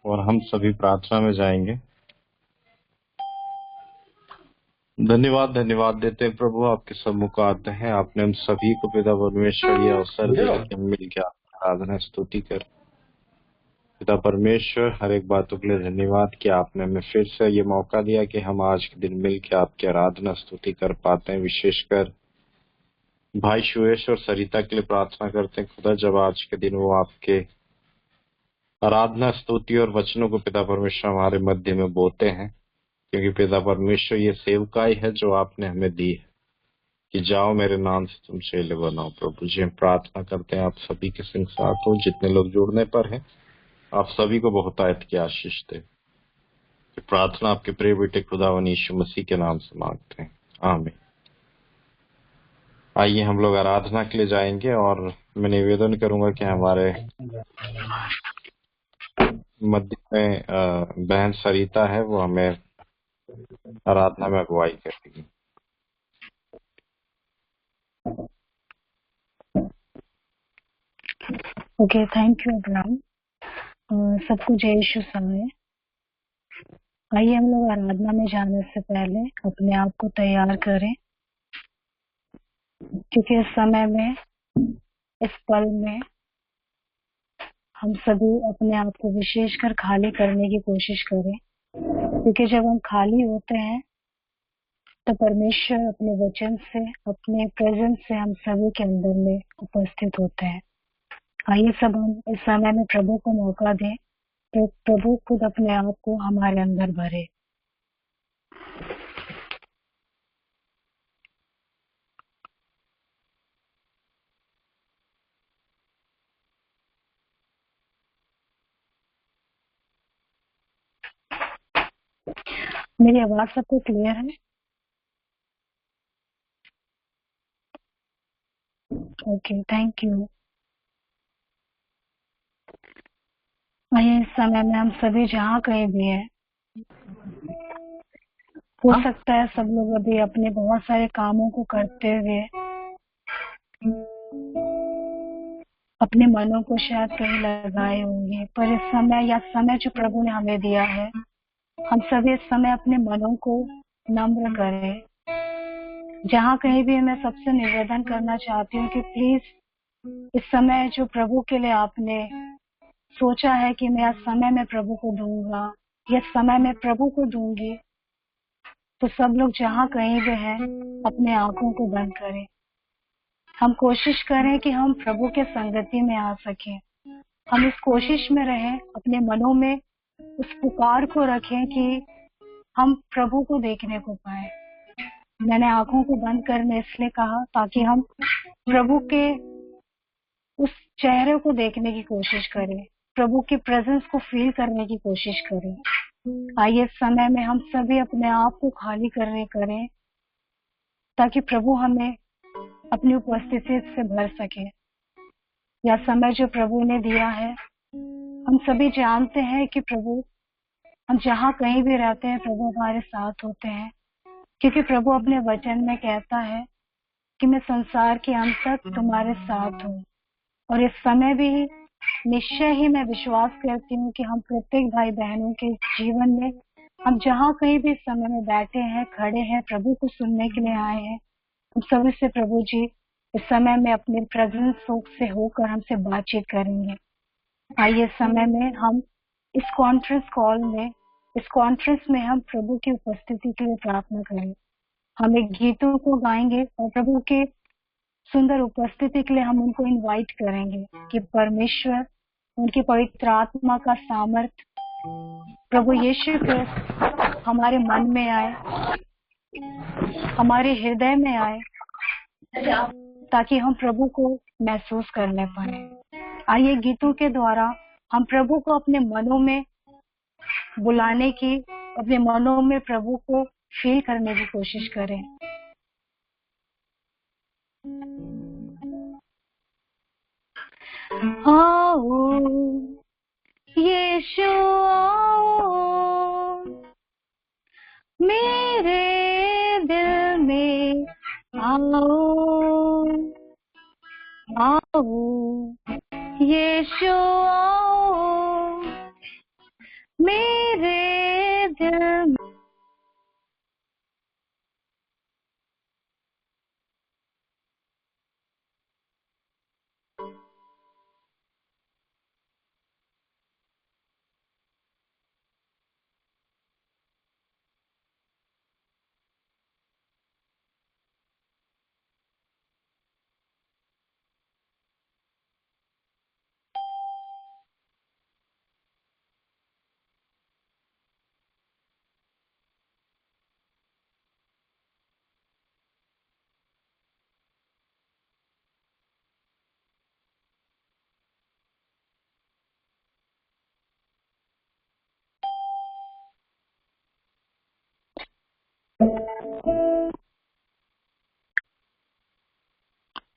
और हम सभी प्रार्थना में जाएंगे। धन्यवाद देते हैं प्रभु, आपके सम्मुख आते हैं। आपने हम सभी को पिता परमेश्वर ये अवसर दिया कि हम मिलकर आपकी आराधना स्तुति कर। पिता परमेश्वर, हर एक बातों के लिए धन्यवाद कि आपने हमें फिर से ये मौका दिया कि हम आज के दिन मिलकर आपकी आराधना स्तुति कर पाते हैं। विशेषकर भाई सुरेश और सरिता के लिए प्रार्थना करते हैं खुदा, जब आज के दिन वो आपके आराधना स्तुति और वचनों को पिता परमेश्वर हमारे मध्य में बोते हैं, क्योंकि पिता परमेश्वर ये सेवकाई है जो आपने हमें दी है कि जाओ मेरे नाम से तुम चेले बनाओ। प्रभु जी, हम प्रार्थना करते हैं आप सभी के संग साथ हो, जितने लोग जुड़ने पर हैं आप सभी को बहुत आयत की आशीष दे। प्रार्थना आपके प्रिय बेटे खुदावन यीशु मसीह के नाम से मांगते हैं, आमीन। आइए हम लोग आराधना के लिए जाएंगे और मैं निवेदन करूंगा कि हमारे मध्य में बहन सरिता है, वो हमें आराधना में अगुवाई करेगी। Okay, thank you Abraham. सबको जय यीशु समय। आइए हम लोग आराधना में जाने से पहले अपने आप को तैयार करें, क्योंकि इस समय में, इस पल में हम सभी अपने आप को विशेषकर खाली करने की कोशिश करें, क्योंकि जब हम खाली होते हैं तो परमेश्वर अपने वचन से, अपने प्रेजेंस से हम सभी के अंदर में उपस्थित होते हैं। आइए सब हम इस समय में प्रभु को मौका दें तो प्रभु खुद अपने आप को हमारे अंदर भरे। मेरी आवाज सबको क्लियर है? Okay, thank you. आइए इस समय में हम सभी जहाँ कहीं भी हैं, हो सकता है सब लोग अभी अपने बहुत सारे कामों को करते हुए अपने मनों को शायद कहीं लगाए होंगे, पर इस समय या समय जो प्रभु ने हमें दिया है, हम सभी इस समय अपने मनों को नम्र करें। जहाँ कहीं भी मैं सबसे निवेदन करना चाहती हूँ कि प्लीज इस समय जो प्रभु के लिए आपने सोचा है कि मैं इस समय में प्रभु को दूंगा या समय में प्रभु को दूंगी, तो सब लोग जहाँ कहीं भी हैं अपने आंखों को बंद करें। हम कोशिश करें कि हम प्रभु के संगति में आ सकें। हम इस कोशिश में रहें, अपने मनों में उस पुकार को रखें कि हम प्रभु को देखने को पाए। मैंने आंखों को बंद करने इसलिए कहा ताकि हम प्रभु के उस चेहरे को देखने की कोशिश करें, प्रभु की प्रेजेंस को फील करने की कोशिश करें। आइए इस समय में हम सभी अपने आप को खाली करने करें ताकि प्रभु हमें अपनी उपस्थिति से भर सके। यह समय जो प्रभु ने दिया है, हम सभी जानते हैं कि प्रभु, हम जहाँ कहीं भी रहते हैं प्रभु हमारे साथ होते हैं, क्योंकि प्रभु अपने वचन में कहता है कि मैं संसार के अंत तक तुम्हारे साथ हूँ। और इस समय भी निश्चय ही मैं विश्वास करती हूँ कि हम प्रत्येक भाई बहनों के जीवन में, हम जहाँ कहीं भी इस समय में बैठे हैं, खड़े हैं, प्रभु को सुनने के लिए आए हैं, हम सभी से प्रभु जी इस समय में अपने प्रेजेंस से होकर हमसे बातचीत करेंगे। आइए इस समय में हम इस कॉन्फ्रेंस कॉल में, इस कॉन्फ्रेंस में हम प्रभु की उपस्थिति के लिए प्रार्थना करें। हम एक गीतों को गाएंगे और प्रभु के सुंदर उपस्थिति के लिए हम उनको इनवाइट करेंगे कि परमेश्वर, उनकी पवित्र आत्मा का सामर्थ प्रभु यीशु क्रिस्त हमारे मन में आए, हमारे हृदय में आए, ताकि हम प्रभु को महसूस करने पाए। आइए गीतों के द्वारा हम प्रभु को अपने मनों में बुलाने की, अपने मनों में प्रभु को फील करने की कोशिश करें। आओ यीशु आओ, मेरे दिल में आओ, आओ यीशु आओ,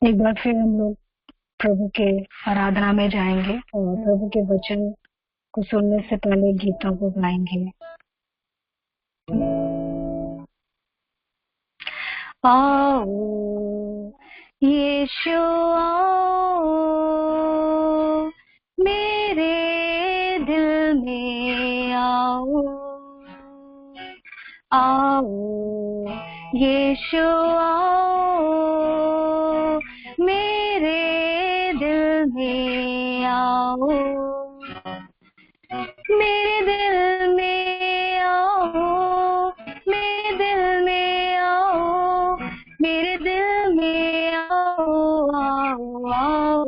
एक बार फिर हम लोग प्रभु के आराधना में जाएंगे और प्रभु के वचन को सुनने से पहले गीतों को गाएंगे। आओ यीशु आओ, मेरे दिल में आओ। आओ यीशु आओ, मेरे दिल में आओ। मेरे दिल में आओ, मेरे दिल में आओ, मेरे दिल में आओ, आओ आओ।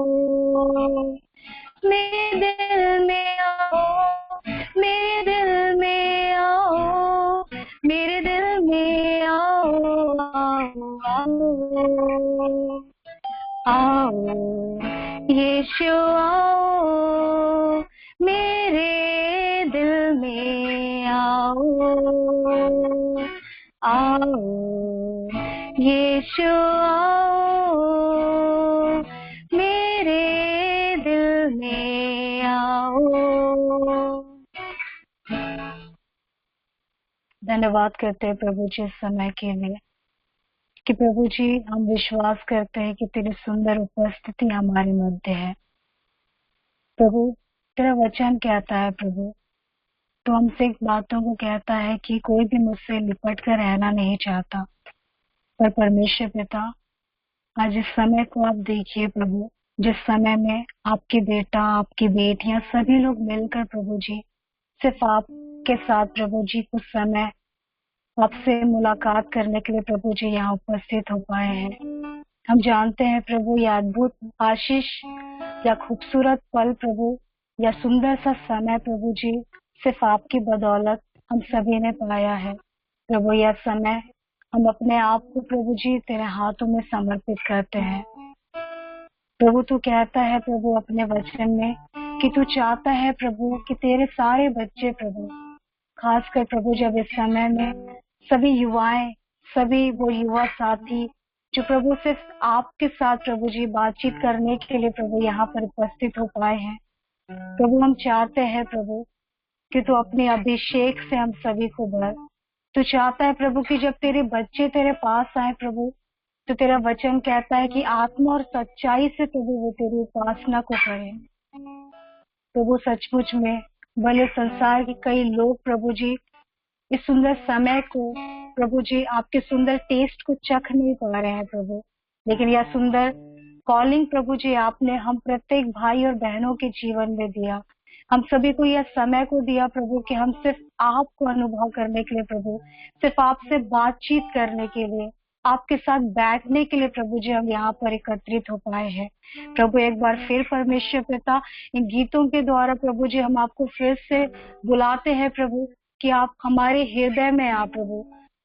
मेरे दिल में आओ, मेरे दिल में आओ, मेरे दिल में आओ, आओ आओ। आओ यीशु आओ, मेरे दिल में आओ। आओ यीशु आओ, मेरे दिल में आओ। धन्यवाद करते हैं प्रभु जी इस समय के लिए कि प्रभु जी हम विश्वास करते हैं कि तेरी सुंदर उपस्थिति हमारे मध्य है। प्रभु तेरा वचन कहता है प्रभु, तो हमसे बातों को कहता है कि कोई भी मुझसे लिपट कर रहना नहीं चाहता, पर परमेश्वर पिता आज इस समय को आप देखिए प्रभु, जिस समय में आपके बेटा आपकी बेटियां सभी लोग मिलकर प्रभु जी सिर्फ आपके साथ प्रभु जी कुछ समय आपसे मुलाकात करने के लिए प्रभु जी यहाँ उपस्थित हो पाए हैं। हम जानते हैं प्रभु ये अद्भुत आशीष या खूबसूरत पल प्रभु या सुंदर सा समय प्रभु जी सिर्फ आपकी बदौलत हम सभी ने पाया है। प्रभु यह समय हम अपने आप को प्रभु जी तेरे हाथों में समर्पित करते हैं। प्रभु तू कहता है प्रभु अपने वचन में कि तू चाहता है प्रभु कि तेरे सारे बच्चे प्रभु, खासकर प्रभु जब इस समय में सभी युवाएं, सभी वो युवा साथी जो प्रभु सिर्फ आपके साथ प्रभु जी बातचीत करने के लिए प्रभु यहाँ पर उपस्थित हो पाए हैं। प्रभु हम चाहते हैं प्रभु कि तू अपने अभिषेक से हम सभी को भर। तू चाहता है प्रभु कि जब तेरे बच्चे तेरे पास आए प्रभु, तो तेरा वचन कहता है कि आत्मा और सच्चाई से प्रभु वो तेरी उपासना को करें। प्रभु सचमुच में भले संसार के कई लोग प्रभु जी इस सुंदर समय को प्रभु जी आपके सुंदर टेस्ट को चख नहीं पा रहे हैं प्रभु, लेकिन यह सुंदर कॉलिंग प्रभु जी आपने हम प्रत्येक भाई और बहनों के जीवन में दिया। हम सभी को यह समय को दिया प्रभु कि हम सिर्फ आपको अनुभव करने के लिए प्रभु, सिर्फ आपसे बातचीत करने के लिए, आपके साथ बैठने के लिए प्रभु जी हम यहाँ पर एकत्रित हो पाए हैं। प्रभु एक बार फिर परमेश्वर पिता इन गीतों के द्वारा प्रभु जी हम आपको फिर से बुलाते हैं प्रभु कि आप हमारे हृदय में आ प्रभु,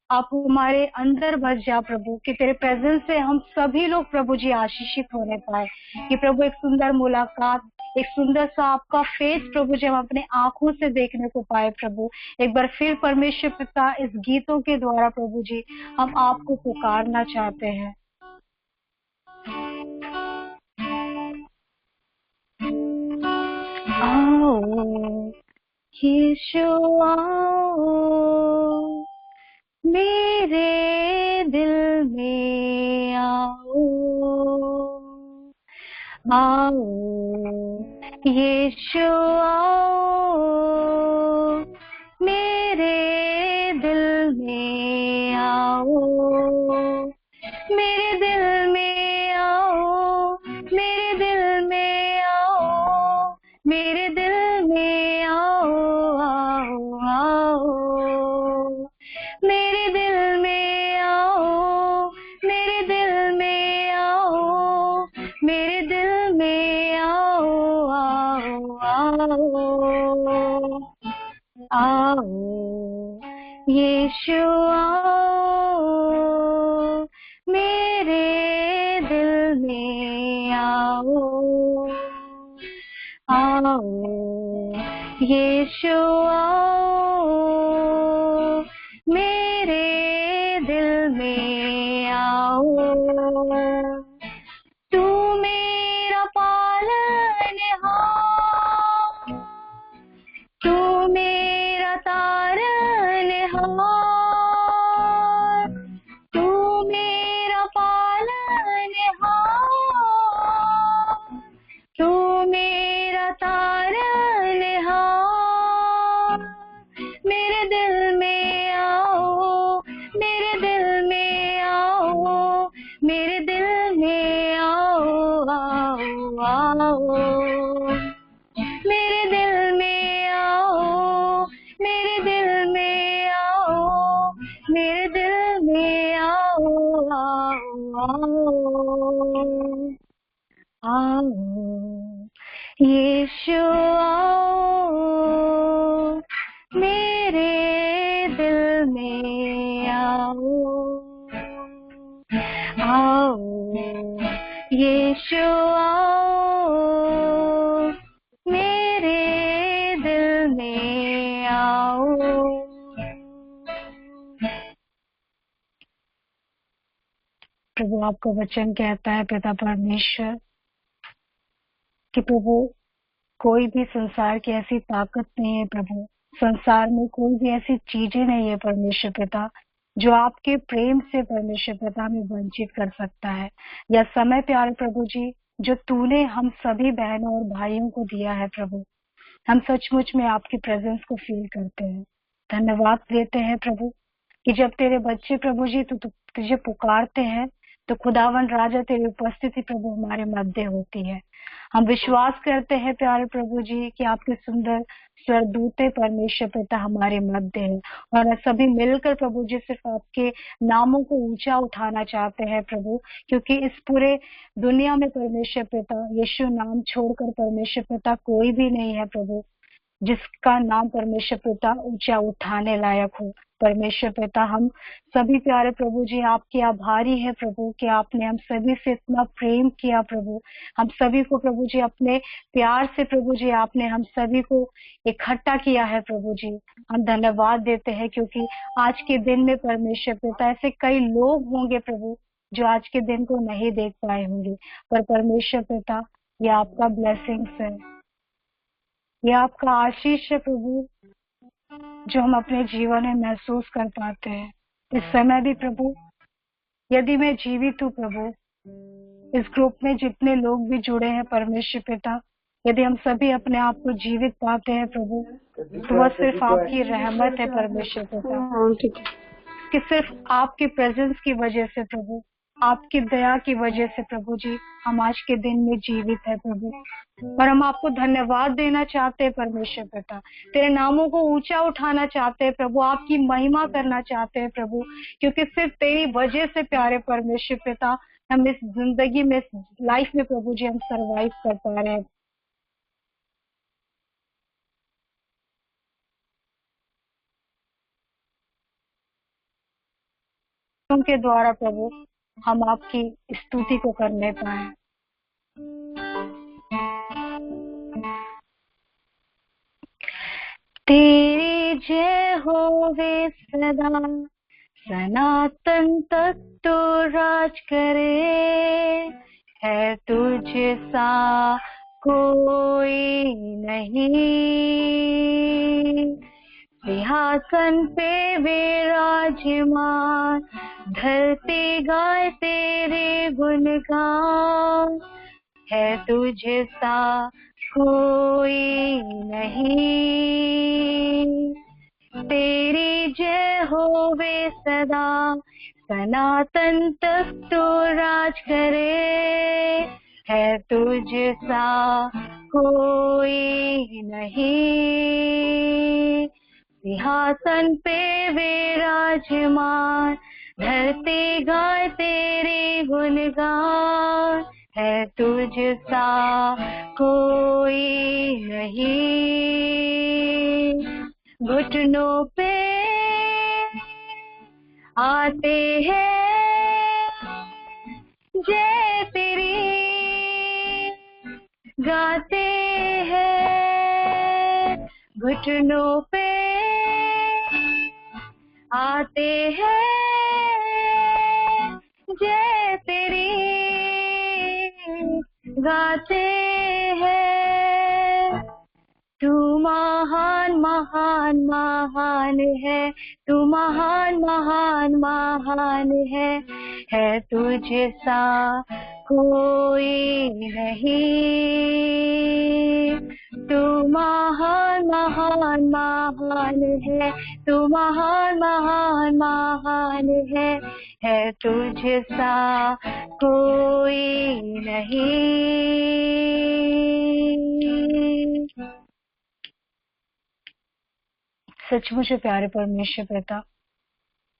आप हमारे अंदर बस जा प्रभु, कि तेरे प्रेजेंस से हम सभी लोग प्रभु जी आशीषित होने पाए, कि प्रभु एक सुंदर मुलाकात, एक सुंदर सा आपका फेस प्रभु जी हम अपने आंखों से देखने को पाए प्रभु। एक बार फिर परमेश्वर पिता इस गीतों के द्वारा प्रभु जी हम आपको पुकारना चाहते हैं। आओ यीशु आओ, मेरे दिल में आओ। आओ यीशु आओ, मेरे दिल में आओ। मेरे दिल में आओ, मेरे दिल में आओ, मेरे दिल में आओ, आओ आओ। मेरे दिल में आओ, मेरे दिल में आओ, मेरे दिल में आओ, आओ आओ। आओ यीशु आओ, मेरे दिल में आओ। आओ यीशु आओ, मेरे दिल में आओ। यीशु आओ, मेरे दिल में आओ। प्रभु आपका वचन कहता है पिता परमेश्वर कि प्रभु कोई भी संसार की ऐसी ताकत नहीं है प्रभु, संसार में कोई भी ऐसी चीजें नहीं है परमेश्वर पिता जो आपके प्रेम से परमेश्वर पिता हमें वंचित कर सकता है। या समय प्यारे प्रभु जी जो तूने हम सभी बहनों और भाइयों को दिया है प्रभु, हम सचमुच में आपकी प्रेजेंस को फील करते हैं। धन्यवाद देते हैं प्रभु कि जब तेरे बच्चे प्रभु जी तुझे पुकारते हैं तो खुदावन राजा तेरी उपस्थिति प्रभु हमारे मध्य होती है। हम विश्वास करते हैं प्यारे प्रभु जी कि आपके सुंदर स्वरदूते परमेश्वर पिता हमारे मध्य हैं और सभी मिलकर प्रभु जी सिर्फ आपके नामों को ऊंचा उठाना चाहते हैं प्रभु, क्योंकि इस पूरे दुनिया में परमेश्वर पिता यीशु नाम छोड़कर परमेश्वर पिता कोई भी नहीं है प्रभु जिसका नाम परमेश्वर पिता ऊंचा उठाने लायक हो। परमेश्वर पिता हम सभी प्यारे प्रभु जी आपके आभारी है प्रभु कि आपने हम सभी से इतना प्रेम किया प्रभु, हम सभी को प्रभु जी अपने प्यार से प्रभु जी आपने हम सभी को इकट्ठा किया है प्रभु जी। हम धन्यवाद देते हैं क्योंकि आज के दिन में परमेश्वर पिता ऐसे कई लोग होंगे प्रभु जो आज के दिन को नहीं देख पाए होंगे, पर परमेश्वर पिता ये आपका ब्लेसिंग्स है, ये आपका आशीष है प्रभु जो हम अपने जीवन में महसूस कर पाते हैं। इस समय भी प्रभु यदि मैं जीवित हूँ प्रभु, इस ग्रुप में जितने लोग भी जुड़े हैं परमेश्वर पिता, यदि हम सभी अपने आप को जीवित पाते हैं प्रभु तो वह सिर्फ आपकी रहमत है परमेश्वर पिता, कि सिर्फ आपकी प्रेजेंस की वजह से प्रभु, आपकी दया की वजह से प्रभु जी हम आज के दिन में जीवित है प्रभु। और हम आपको धन्यवाद देना चाहते हैं परमेश्वर पिता, तेरे नामों को ऊंचा उठाना चाहते हैं प्रभु, आपकी महिमा करना चाहते हैं प्रभु, क्योंकि सिर्फ तेरी वजह से प्यारे परमेश्वर पिता हम इस जिंदगी में, इस लाइफ में प्रभु जी हम सरवाइव कर पा रहे हैं। उनके द्वारा प्रभु हम आपकी स्तुति को करने पाए। तेरी जय होवे सदा, सनातन तक तो राज करे, है तुझ सा कोई नहीं, सिंहासन पे विराजमान, धरती गाए तेरे गुणगान, है तुझ सा कोई नहीं। तेरी जय होवे सदा, सनातन तक तो राज करे, है तुझ सा कोई नहीं, सिंहासन पे विराजमान, धरती गाए तेरे गुणगान, है तुझ सा कोई नहीं। घुटनों पे आते हैं जय तेरी, गाते हैं घुटनों पे आते हैं जय तेरी, गाते हैं। तू महान महान महान है, तू महान महान महान है तुझ सा कोई नहीं। तू महान महान महान है, तू महान महान महान है तुझ सा कोई नहीं। सचमुच प्यारे परमेश्वर पिता,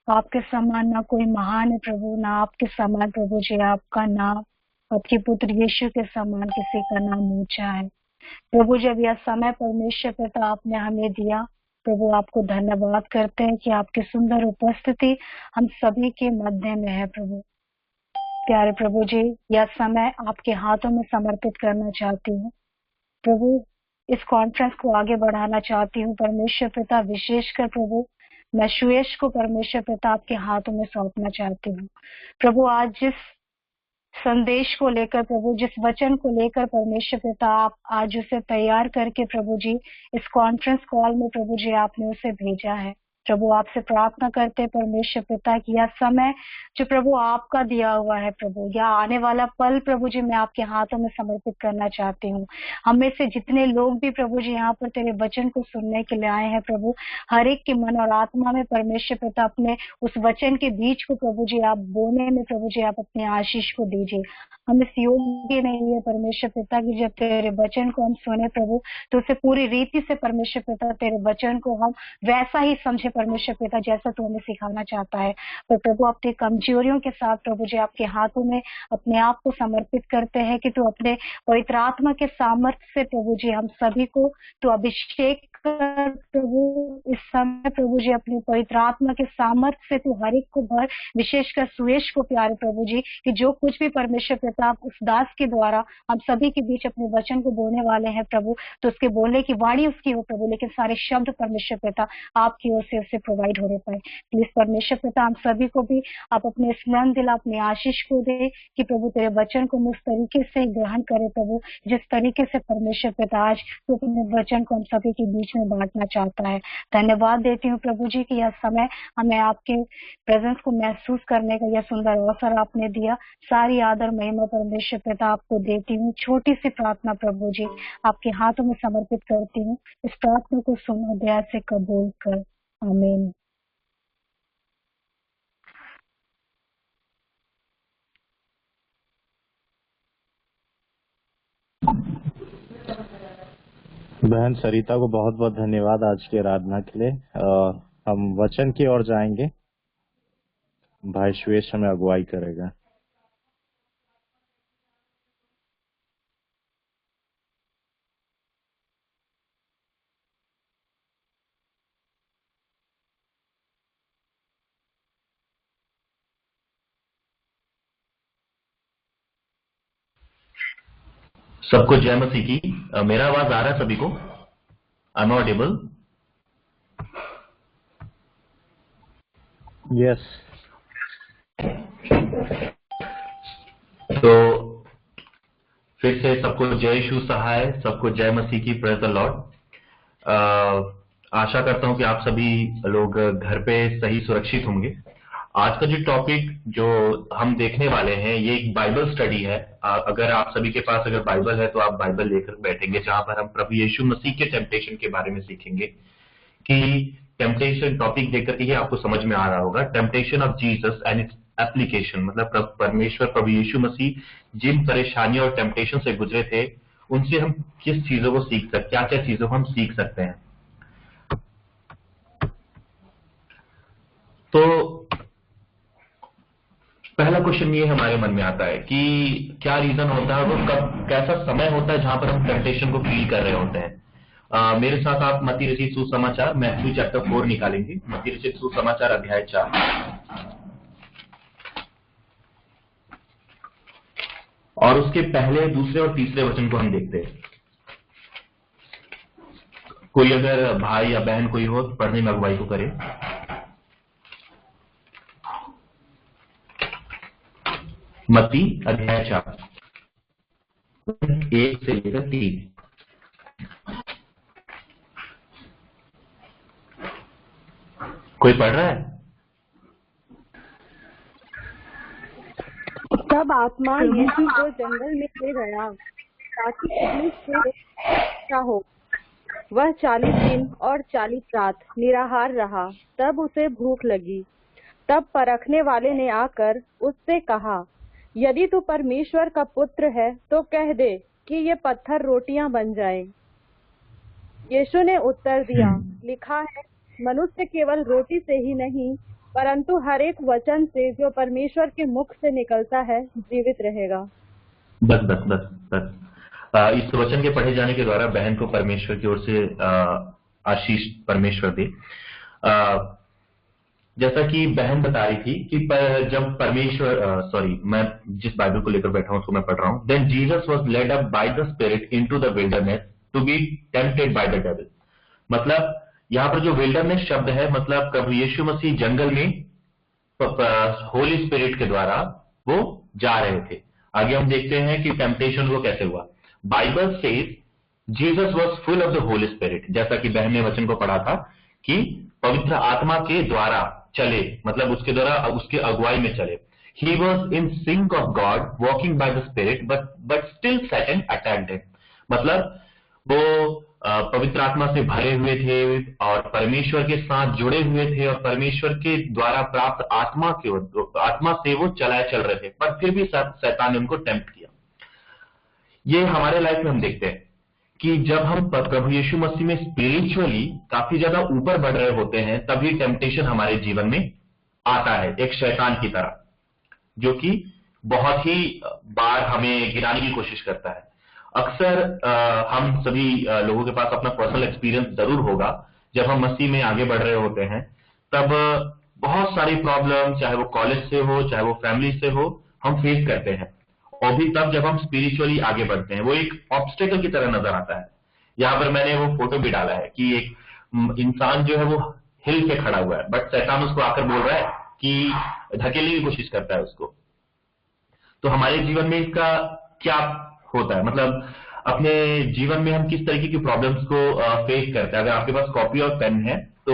आपके समान ना कोई महान है प्रभु, ना आपके समान प्रभु जी आपका नाम, आपके पुत्र यीशु के समान किसी का नाम ऊंचा है प्रभु। जब यह समय परमेश्वर पिता आपने हमें दिया प्रभु, आपको धन्यवाद करते हैं कि आपकी सुंदर उपस्थिति हम सभी के मध्य में है प्रभु। प्यारे प्रभु जी, यह समय आपके हाथों में समर्पित करना चाहती हूँ प्रभु। इस कॉन्फ्रेंस को आगे बढ़ाना चाहती हूँ परमेश्वर पिता, विशेषकर प्रभु मैं सुयश को परमेश्वर पिता आपके हाथों में सौंपना चाहती हूँ प्रभु। आज जिस संदेश को लेकर प्रभु, जिस वचन को लेकर परमेश्वर पिता आप आज उसे तैयार करके प्रभु जी इस कॉन्फ्रेंस कॉल में प्रभु जी आपने उसे भेजा है प्रभु, आपसे प्रार्थना करते परमेश्वर पिता कि यह समय जो प्रभु आपका दिया हुआ है प्रभु, यह आने वाला पल प्रभु जी मैं आपके हाथों में समर्पित करना चाहती हूँ। हमें से जितने लोग भी प्रभु जी यहाँ पर तेरे वचन को सुनने के लिए आए हैं प्रभु, हर एक के मन और आत्मा में परमेश्वर पिता अपने उस वचन के बीच को प्रभु जी आप बोने में प्रभु जी आप अपने आशीष को दीजिए। हम इस योग्य नहीं है परमेश्वर पिता की जब तेरे वचन को हम सुने प्रभु तो उसे पूरी रीति से परमेश्वर पिता तेरे वचन को हम वैसा ही समझे परमेश्वर पिता जैसा तू हमें सिखाना चाहता है। पर प्रभु अपनी कमजोरियों के साथ प्रभु जी आपके हाथों में अपने आप को समर्पित करते हैं कि तू अपने पवित्र आत्मा के सामर्थ्य से प्रभु जी हम सभी को तू अभिषेक कर प्रभु। इस समय प्रभु जी अपनी पवित्र आत्मा के सामर्थ्य से तू हर एक को भर, विशेषकर सुयश को प्यारे प्रभु जी कि जो कुछ भी परमेश्वर पिता आप उस दास के द्वारा हम सभी के बीच अपने वचन को बोलने वाले हैं प्रभु, तो उसके बोलने की वाणी उसकी हो प्रभु, लेकिन सारे शब्द परमेश्वर पिता आपकी ओर से उसे प्रोवाइड होने पाए। प्लीज परमेश्वर पिता हम सभी को भी आप अपने स्मरण दिला, अपने आशीष को दे कि प्रभु तेरे वचन को उस तरीके से ग्रहण करे प्रभु जिस तरीके से परमेश्वर पिता आज तो अपने वचन को हम सभी के बीच में बांटना चाहता है। धन्यवाद देती हूँ प्रभु जी कि यह समय हमें आपके प्रेजेंस को महसूस करने का यह सुंदर अवसर आपने दिया। सारी आदर महिमा परमेश्वर पिता आपको देती हूँ। छोटी सी प्रार्थना प्रभु जी आपके हाथों में समर्पित करती हूँ। इस प्रार्थना को सुनो, दया से कबूल कर। आमीन। बहन सरिता को बहुत बहुत धन्यवाद आज की आराधना के लिए। हम वचन की ओर जाएंगे, भाई सुयश हमें अगुवाई करेगा। सबको जय मसीह की। मेरा आवाज आ रहा है सभी को? I am audible? यस। तो फिर से सबको जय यीशु सहाय, सबको जय मसीह की। Praise the Lord. आशा करता हूं कि आप सभी लोग घर पे सही सुरक्षित होंगे। आज का जो टॉपिक जो हम देखने वाले हैं ये एक बाइबल स्टडी है। अगर आप सभी के पास अगर बाइबल है तो आप बाइबल लेकर बैठेंगे, जहां पर हम प्रभु यीशु मसीह के टेम्पटेशन के बारे में सीखेंगे कि टेम्पटेशन टॉपिक देख करके ही आपको समझ में आ रहा होगा। Temptation of Jesus and its application, मतलब परमेश्वर प्रभु यीशु मसीह जिन परेशानियों और टेम्पटेशन से गुजरे थे उनसे हम किस चीजों को सीख सकते, क्या क्या चीजों को हम सीख सकते हैं। तो पहला क्वेश्चन ये हमारे मन में आता है कि क्या रीजन होता है, वो कब कैसा समय होता है जहां पर हम टेम्पटेशन को फील कर रहे होते हैं। मेरे साथ आप मत्ती रचित सुसमाचार मैथ्यू चैप्टर 4 निकालेंगे। मत्ती रचित सुसमाचार अध्याय 4 और उसके पहले, दूसरे और तीसरे वचन को हम देखते हैं। कोई अगर भाई या बहन कोई हो तो पढ़ने में अगुवाई को करे। मत्ती अध्याय 4 1 से लेकर 3। कोई पढ़ रहा है? तब आत्मा यीशु को जंगल में ले गया ताकि पुलिस से रक्षा हो। वह 40 दिन और 40 रात निराहार रहा। तब उसे भूख लगी। तब परखने वाले ने आकर उससे कहा, यदि तू परमेश्वर का पुत्र है तो कह दे कि ये पत्थर रोटियां बन जाएं। यीशु ने उत्तर दिया, लिखा है, मनुष्य केवल रोटी से ही नहीं परंतु हर एक वचन से जो परमेश्वर के मुख से निकलता है जीवित रहेगा। बस बस बस बस इस वचन के पढ़े जाने के द्वारा बहन को परमेश्वर की ओर से आशीष परमेश्वर दे। जैसा कि बहन बता रही थी कि जब परमेश्वर मैं जिस बाइबल को लेकर बैठा हूं उसको मैं पढ़ रहा हूं। Then Jesus was led up by the spirit into the wilderness to be tempted by the devil. मतलब यहाँ पर जो विल्डरनेस शब्द है, मतलब प्रभु यीशु मसीह जंगल में होली स्पिरिट के द्वारा वो जा रहे थे। आगे हम देखते हैं कि टेम्पटेशन वो कैसे हुआ। Bible says Jesus was full of the Holi spirit, जैसा कि बहन ने वचन को पढ़ा था कि पवित्र आत्मा के द्वारा चले, मतलब उसके द्वारा उसके अगुवाई में चले। He was in sync of God walking by the spirit but still Satan attacked him. मतलब वो पवित्र आत्मा से भरे हुए थे और परमेश्वर के साथ जुड़े हुए थे और परमेश्वर के द्वारा प्राप्त आत्मा से वो चल रहे थे, पर फिर भी शैतान ने उनको टेम्प्ट किया। ये हमारे लाइफ में हम देखते हैं कि जब हम प्रभु यीशु मसीह में स्पिरिचुअली काफी ज्यादा ऊपर बढ़ रहे होते हैं, तभी टेम्पटेशन हमारे जीवन में आता है, एक शैतान की तरह, जो कि बहुत ही बार हमें गिराने की कोशिश करता है। अक्सर हम सभी लोगों के पास अपना पर्सनल एक्सपीरियंस जरूर होगा। जब हम मसीह में आगे बढ़ रहे होते हैं तब बहुत सारी प्रॉब्लम, चाहे वो कॉलेज से हो चाहे वो फैमिली से हो, हम फेस करते हैं। और भी तब जब हम स्पिरिचुअली आगे बढ़ते हैं, वो एक ऑब्स्टेकल की तरह नजर आता है। यहाँ पर मैंने वो फोटो भी डाला है कि एक इंसान जो है वो हिल पे खड़ा हुआ है, बट शैतान उसको आकर बोल रहा है कि धकेलने की कोशिश करता है उसको। तो हमारे जीवन में इसका क्या होता है, मतलब अपने जीवन में हम किस तरीके की प्रॉब्लम्स को फेस करते हैं। अगर आपके पास कॉपी और पेन है तो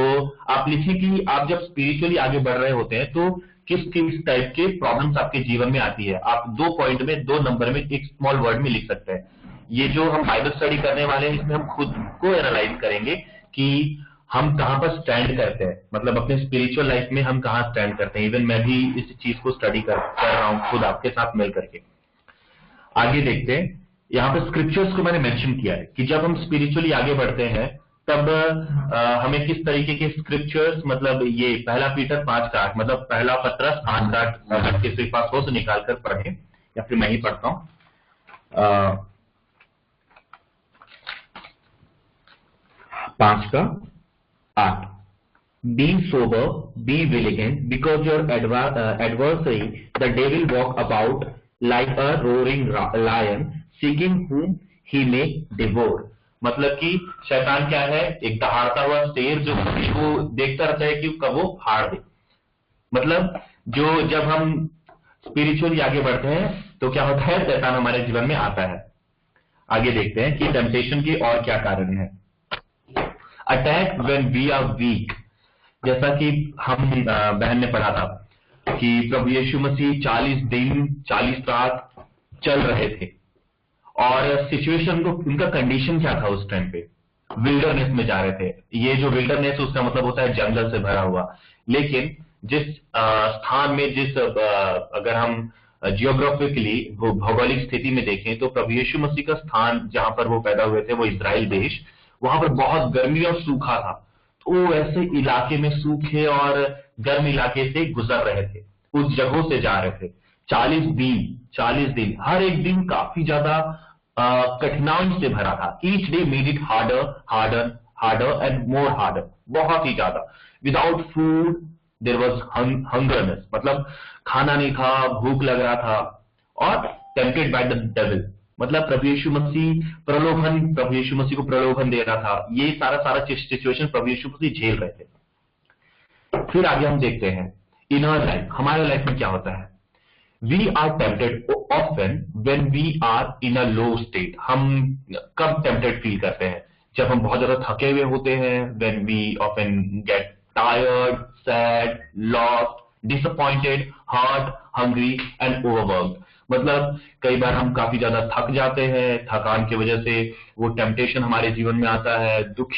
आप लिखिए कि आप जब स्पिरिचुअली आगे बढ़ रहे होते हैं तो किस किस टाइप के प्रॉब्लम्स आपके जीवन में आती है। आप 2 पॉइंट में 2 नंबर में एक स्मॉल वर्ड में लिख सकते हैं। ये जो हम बाइबल स्टडी करने वाले हैं इसमें हम खुद को एनालाइज करेंगे कि हम कहां पर स्टैंड करते हैं, मतलब अपने स्पिरिचुअल लाइफ में हम कहां स्टैंड करते हैं। इवन मैं भी इस चीज को स्टडी कर रहा हूं खुद आपके साथ मिल करके। आगे देखते हैं, यहाँ पर स्क्रिप्चर्स को मैंने मेंशन किया है कि जब हम स्पिरिचुअली आगे बढ़ते हैं तब हमें किस तरीके के स्क्रिप्चर्स, मतलब ये 1 पीटर 5:8, मतलब 1 पत्रस 5:8 किसी के पास हो तो निकाल कर पढ़ें, या फिर मैं ही पढ़ता हूं। 5:8 Be sober, be vigilant, because your adversary, the devil, walk about like a roaring lion, seeking whom he may devour. मतलब कि शैतान क्या है, एक दहाड़ता हुआ शेर जो किसी को देखता रहता है कि कब वो फाड़ दे। मतलब जब हम स्पिरिचुअली आगे बढ़ते हैं तो क्या होता है, शैतान हमारे जीवन में आता है। आगे देखते हैं कि टेम्पटेशन के और क्या कारण है। Attack when we are weak, जैसा कि हम बहन ने पढ़ा था कि प्रभु यीशु मसीह 40 दिन 40 रात चल रहे थे और सिचुएशन को, उनका कंडीशन क्या था उस टाइम पे, विल्डरनेस में जा रहे थे। ये जो विल्डरनेस उसका मतलब होता है जंगल से भरा हुआ। लेकिन जिस स्थान में अगर हम जियोग्राफिकली भौगोलिक स्थिति में देखें तो प्रभु यीशु मसीह का स्थान जहां पर वो पैदा हुए थे वो इजराइल देश, वहां पर बहुत गर्मी और सूखा था। वो ऐसे इलाके में, सूखे और गर्म इलाके से गुजर रहे थे, उस जगहों से जा रहे थे। 40 दिन हर एक दिन काफी ज्यादा कठिनाइयों से भरा था। Each day made it harder and more harder, बहुत ही ज्यादा। विदाउट फूड देयर वाज हंगरनेस, मतलब खाना नहीं था, भूख लग रहा था। और टेम्प्टेड बाय द डेविल, मतलब प्रभु यीशु मसीह को प्रलोभन दे रहा था। ये सारा सिचुएशन प्रभु यीशु मसीह झेल रहे थे। फिर आगे हम देखते हैं इन आवर लाइफ, हमारे लाइफ में क्या होता है। We are tempted often when we are in a low state. हम कब टेम्प्टेड फील करते हैं, जब हम बहुत ज्यादा थके हुए होते हैं। When we often get tired, sad, lost, disappointed, hurt, hungry and overworked. मतलब कई बार हम काफी ज्यादा थक जाते हैं, थकान की वजह से वो टेम्पटेशन हमारे जीवन में आता है। दुख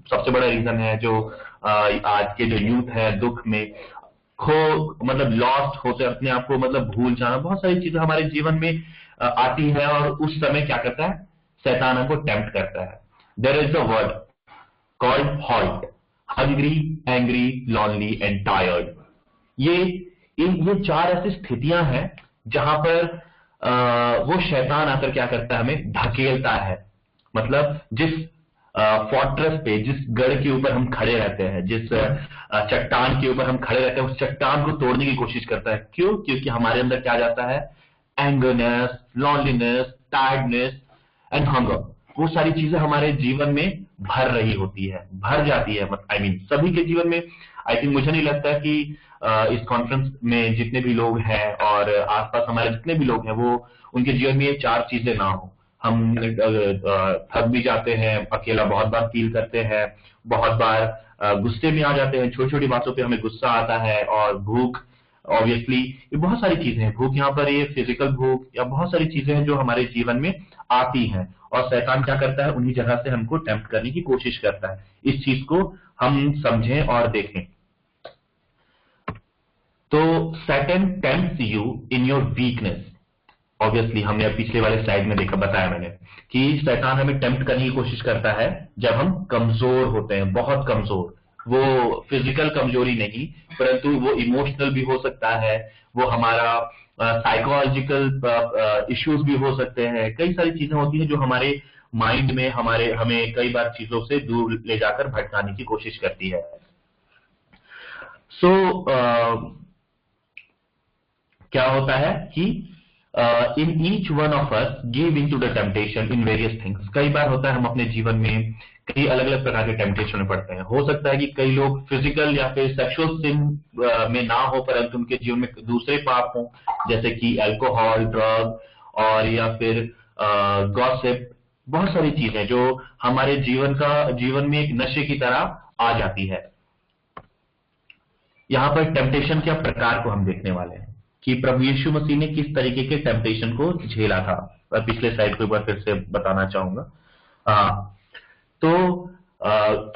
सबसे बड़ा रीजन है, जो आज के जो यूथ है दुख में मतलब लॉस्ट होते, अपने आप को मतलब भूल जाना, बहुत सारी चीजें हमारे जीवन में आती है। और उस समय क्या करता है, शैतान हमको टेम्प्ट करता है। There is a word called halt, hungry, angry, lonely and tired. ये 4 ऐसी स्थितियां हैं जहां पर वो शैतान आकर क्या करता है, हमें धकेलता है। मतलब जिस फोर्ट्रेस पे, जिस गढ़ के ऊपर हम खड़े रहते हैं, जिस चट्टान के ऊपर हम खड़े रहते हैं, उस चट्टान को तोड़ने की कोशिश करता है। क्यों? क्योंकि हमारे अंदर क्या जाता है? Angerness, loneliness, tiredness and hunger, वो सारी चीजें हमारे जीवन में भर रही होती है, भर जाती है। आई मीन सभी के जीवन में। आई थिंक मुझे नहीं लगता कि इस कॉन्फ्रेंस में जितने भी लोग हैं और आसपास हमारे जितने भी लोग हैं, वो उनके जीवन में ये 4 चीजें ना हो। हम थक भी जाते हैं, अकेला बहुत बार फील करते हैं, बहुत बार गुस्से में आ जाते हैं, छोटी छोटी बातों पे हमें गुस्सा आता है, और भूख, ऑब्वियसली ये बहुत सारी चीजें हैं। भूख यहाँ पर ये फिजिकल भूख या बहुत सारी चीजें हैं जो हमारे जीवन में आती हैं, और शैतान क्या करता है? उन्हीं जगह से हमको टेम्प्ट करने की कोशिश करता है। इस चीज को हम समझें और देखें। तो Satan tempts you in your weakness. Obviously हमने पिछले वाले स्लाइड में देखा, बताया मैंने कि शैतान हमें टेम्प्ट करने की कोशिश करता है जब हम कमजोर होते हैं, बहुत कमजोर। वो फिजिकल कमजोरी नहीं, परंतु वो इमोशनल भी हो सकता है, वो हमारा साइकोलॉजिकल इश्यूज भी हो सकते हैं। कई सारी चीजें होती हैं जो हमारे माइंड में हमें कई बार चीजों से दूर ले जाकर भटकाने की कोशिश करती है। क्या होता है कि in each one of us give in to the temptation in various things. कई बार होता है हम अपने जीवन में कई अलग अलग प्रकार के टेम्पटेशन में पड़ते हैं। हो सकता है कि कई लोग फिजिकल या फिर सेक्सुअल सिन में ना हो, परंतु उनके जीवन में दूसरे पाप हों, जैसे कि अल्कोहल, ड्रग, और या फिर गॉसिप। बहुत सारी चीजें जो हमारे जीवन में एक नशे की तरह आ जाती है। यहाँ पर टेम्पटेशन के प्रकार को हम देखने वाले हैं कि प्रभु यीशु मसीह ने किस तरीके के टेम्पटेशन को झेला था। पिछले स्लाइड को एक बार फिर से बताना चाहूंगा। तो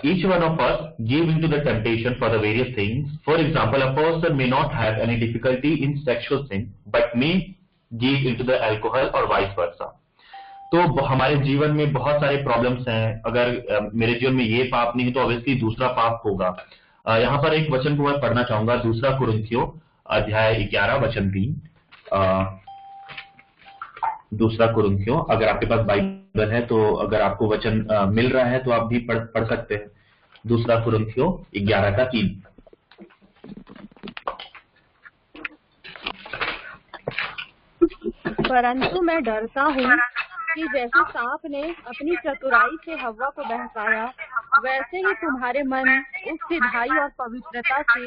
each one of us give into the temptation for the various things. For example, a person may not have any difficulty in sexual sin, but may give into the alcohol or vice versa. तो हमारे जीवन में बहुत सारे problems हैं। अगर मेरे जीवन में ये पाप नहीं है तो ऑब्वियसली दूसरा पाप होगा। यहाँ पर एक वचन को मैं पढ़ना चाहूंगा, 2 कुरिन्थियों अध्याय 11 वचन 3। 2 कुरिन्थियों, अगर आपके पास बाइबल है तो अगर आपको वचन मिल रहा है तो आप भी पढ़ सकते हैं। 2 कुरिन्थियों 11 का 3। परंतु मैं डरता हूँ कि जैसे सांप ने अपनी चतुराई से हव्वा को बहकाया, वैसे ही तुम्हारे मन उस सिधाई और पवित्रता से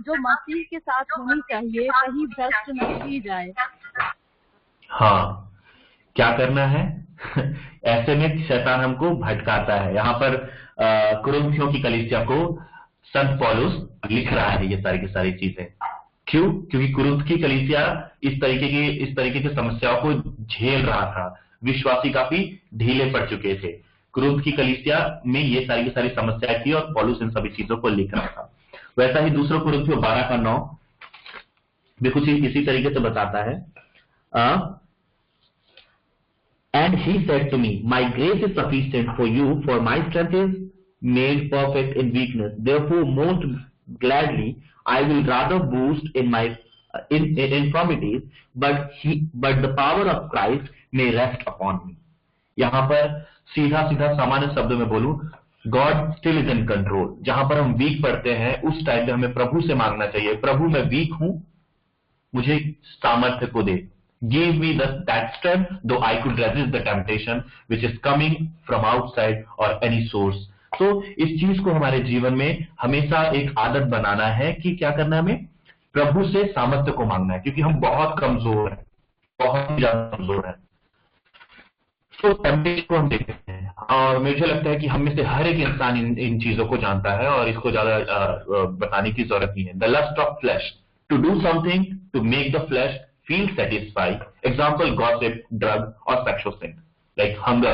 जो मसीह के साथ होनी चाहिए कहीं भ्रष्ट न की जाए। हाँ, क्या करना है? ऐसे में शैतान हमको भटकाता है। यहाँ पर कुरिन्थियों की कलीसिया को संत पौलुस लिख रहा है ये सारी की सारी चीजें। क्यों? क्योंकि कुरिन्थ की कलीसिया इस तरीके की समस्याओं को झेल रहा था। विश्वासी काफी ढीले पड़ चुके थे। कुरिन्थ की कलीसिया में ये सारी की सारी समस्याएं थी और पौलुस इन सभी चीजों को लिख रहा था। वैसा ही 2 कुरिन्थियों 12 का 9 भी कुछ इसी तरीके से बताता है। And he said to me, my grace is sufficient for you, for my strength is made perfect in weakness. Therefore, most gladly, I will rather boast in my infirmities, but the power of Christ may rest upon me. यहाँ पर सीधा सामान्य शब्दों में बोलूं, God still is in control. जहां पर हम वीक पड़ते हैं, उस टाइम पे हमें प्रभु से मांगना चाहिए, प्रभु मैं वीक हूं, मुझे सामर्थ्य को दे। Give me that strength, though I could resist the temptation which is coming from outside or any source. तो इस चीज को हमारे जीवन में हमेशा एक आदत बनाना है कि क्या करना है, हमें प्रभु से सामर्थ्य को मांगना है, क्योंकि हम बहुत कमजोर हैं, बहुत ज्यादा कमजोर हैं। तो टेम्पटेशन को हम देखते हैं और मुझे लगता है कि हम में से हर एक इंसान इन चीजों को जानता है और इसको ज्यादा बताने की जरूरत नहीं है। The lust of flesh, to do something to make the flesh feel satisfied. Example, gossip, drug or sexual sin. Like hunger,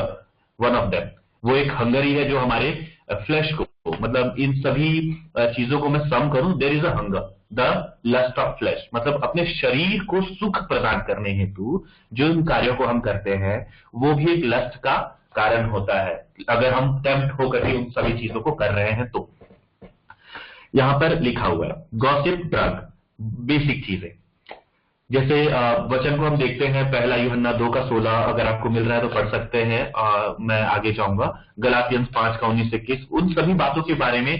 one of them. वो एक हंगर ही है जो हमारे फ्लैश को, मतलब इन सभी चीजों को मैं सम करूं, there is a hunger, the lust of flesh. मतलब अपने शरीर को सुख प्रदान करने हेतु जो इन कार्यों को हम करते हैं वो भी एक लस्ट का कारण होता है, अगर हम टेम्प्ट होकर के उन सभी चीजों को कर रहे हैं तो। यहां पर लिखा हुआ है गॉसिप, ड्रग, बेसिक चीजें। जैसे वचन को हम देखते हैं, पहला यूहन्ना 2:16, अगर आपको मिल रहा है तो पढ़ सकते हैं। मैं आगे जाऊंगा। गलातियंस 5:19-21, उन सभी बातों के बारे में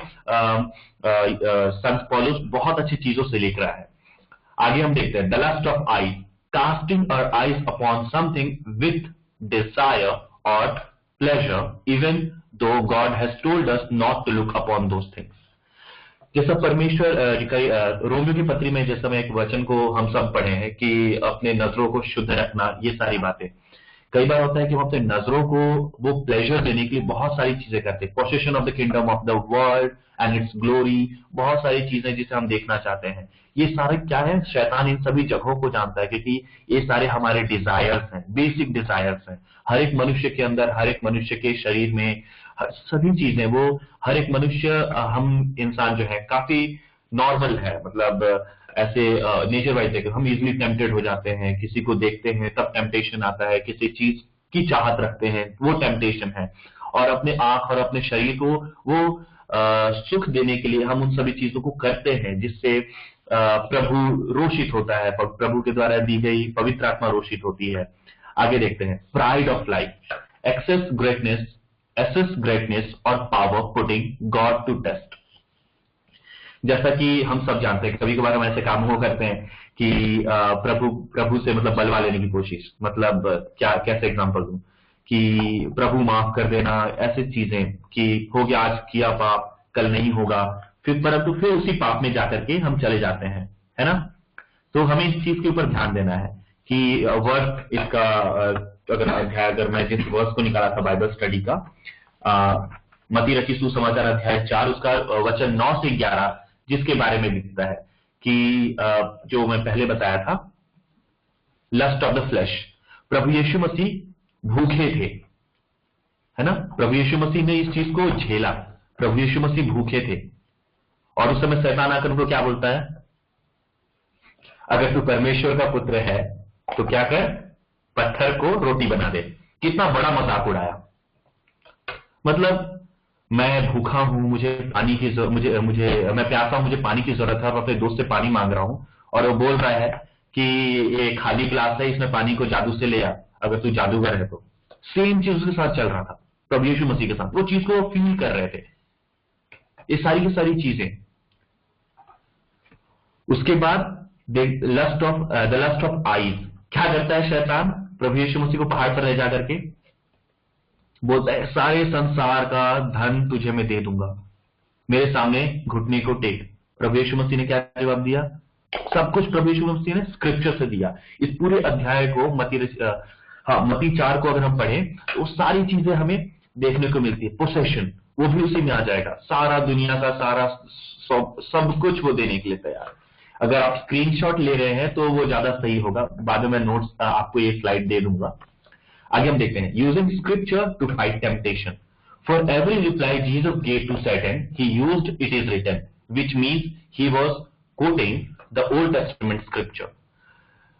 संत पौलुस बहुत अच्छी चीजों से लिख रहा है। आगे हम देखते हैं, the lust of eye, casting our eyes upon something with desire और pleasure, even though God has told us not to look upon those things. जैसा परमेश्वर रोमियो की पत्री में जैसा मैं एक वचन को हम सब पढ़े हैं कि अपने नजरों को शुद्ध रखना, ये सारी बातें। कई बार होता है कि हम अपने नजरों को वो प्लेजर देने के लिए बहुत सारी चीजें करते हैं। Possession of the kingdom of the world and it's glory, बहुत सारी चीजें जिसे हम देखना चाहते हैं। ये सारे क्या है, शैतान इन सभी जगहों को जानता है, क्योंकि ये सारे हमारे डिजायर्स हैं, बेसिक डिजायर्स हैं। हर एक मनुष्य के अंदर, हर एक मनुष्य के शरीर में सभी चीजें, वो हर एक मनुष्य, हम इंसान जो है काफी नॉर्मल है, मतलब ऐसे नेचर वाइज देखें हम इजिली टेम्पटेड हो जाते हैं। किसी को देखते हैं तब टेम्पटेशन आता है, किसी चीज की चाहत रखते हैं, वो टेम्पटेशन है। और अपने आंख और अपने शरीर को वो सुख देने के लिए हम उन सभी चीजों को करते हैं, जिससे प्रभु रोषित होता है, प्रभु के द्वारा दी गई पवित्र आत्मा रोषित होती है। आगे देखते हैं, pride of life, excess greatness और power, putting God to test. जैसा कि हम सब जानते हैं, कभी कभार हम ऐसे काम हो करते हैं कि प्रभु से मतलब बलवा लेने की कोशिश, मतलब क्या, कैसे एग्जांपल दूं कि प्रभु माफ कर देना, ऐसी चीजें कि हो गया, आज किया पाप कल नहीं होगा, परंतु फिर उसी पाप में जाकर के हम चले जाते हैं, है ना। तो हमें इस चीज के ऊपर ध्यान देना है कि वर्ष इसका अगर मैं जिस वर्ष को निकाला था बाइबल स्टडी का, मत्ती रची सुसमाचार अध्याय 4 उसका वचन 9 से 11, जिसके बारे में लिखता है कि जो मैं पहले बताया था, लस्ट ऑफ द फ्लैश। प्रभु यीशु मसीह भूखे थे, है ना। प्रभु यीशु मसीह ने इस चीज को झेला। प्रभु यीशु मसीह भूखे थे और उस समय शैतान आकर उनको क्या बोलता है, अगर तू परमेश्वर का पुत्र है तो क्या कर, पत्थर को रोटी बना दे। कितना बड़ा मजाक उड़ाया। मतलब मैं भूखा हूं, मुझे पानी की मैं प्यासा हूं, मुझे पानी की जरूरत है, और अपने दोस्त से पानी मांग रहा हूं, और वो बोल रहा है कि ये खाली ग्लास है, इसमें पानी को जादू से ले आ, अगर तू जादूगर है तो। सेम चीज उसके साथ चल रहा था, प्रभु यीशु मसीह के साथ। वो चीज को फील कर रहे थे, ये सारी की सारी चीजें। उसके बाद द लस्ट ऑफ आईज, क्या करता है शैतान, प्रभु यीशु मसीह को पहाड़ पर ले जाकर के बोलता है, सारे संसार का धन तुझे मैं दे दूंगा, मेरे सामने घुटने को टेक। प्रभु यीशु मसीह ने क्या जवाब दिया, सब कुछ प्रभु यीशु मसीह ने स्क्रिप्चर से दिया। इस पूरे अध्याय को मत्ती 4 को अगर हम पढ़ें तो सारी चीजें हमें देखने को मिलती है। पोसेशन वो भी उसी में आ जाएगा, सारा दुनिया का सारा सब कुछ वो देने के लिए तैयार। अगर आप स्क्रीनशॉट ले रहे हैं तो वो ज्यादा सही होगा, बाद में मैं नोट्स आपको ये स्लाइड दे दूंगा। आगे हम देखते हैं, using scripture to fight temptation, for every reply Jesus gave to Satan he used it is written, which means he was quoting the old testament scripture.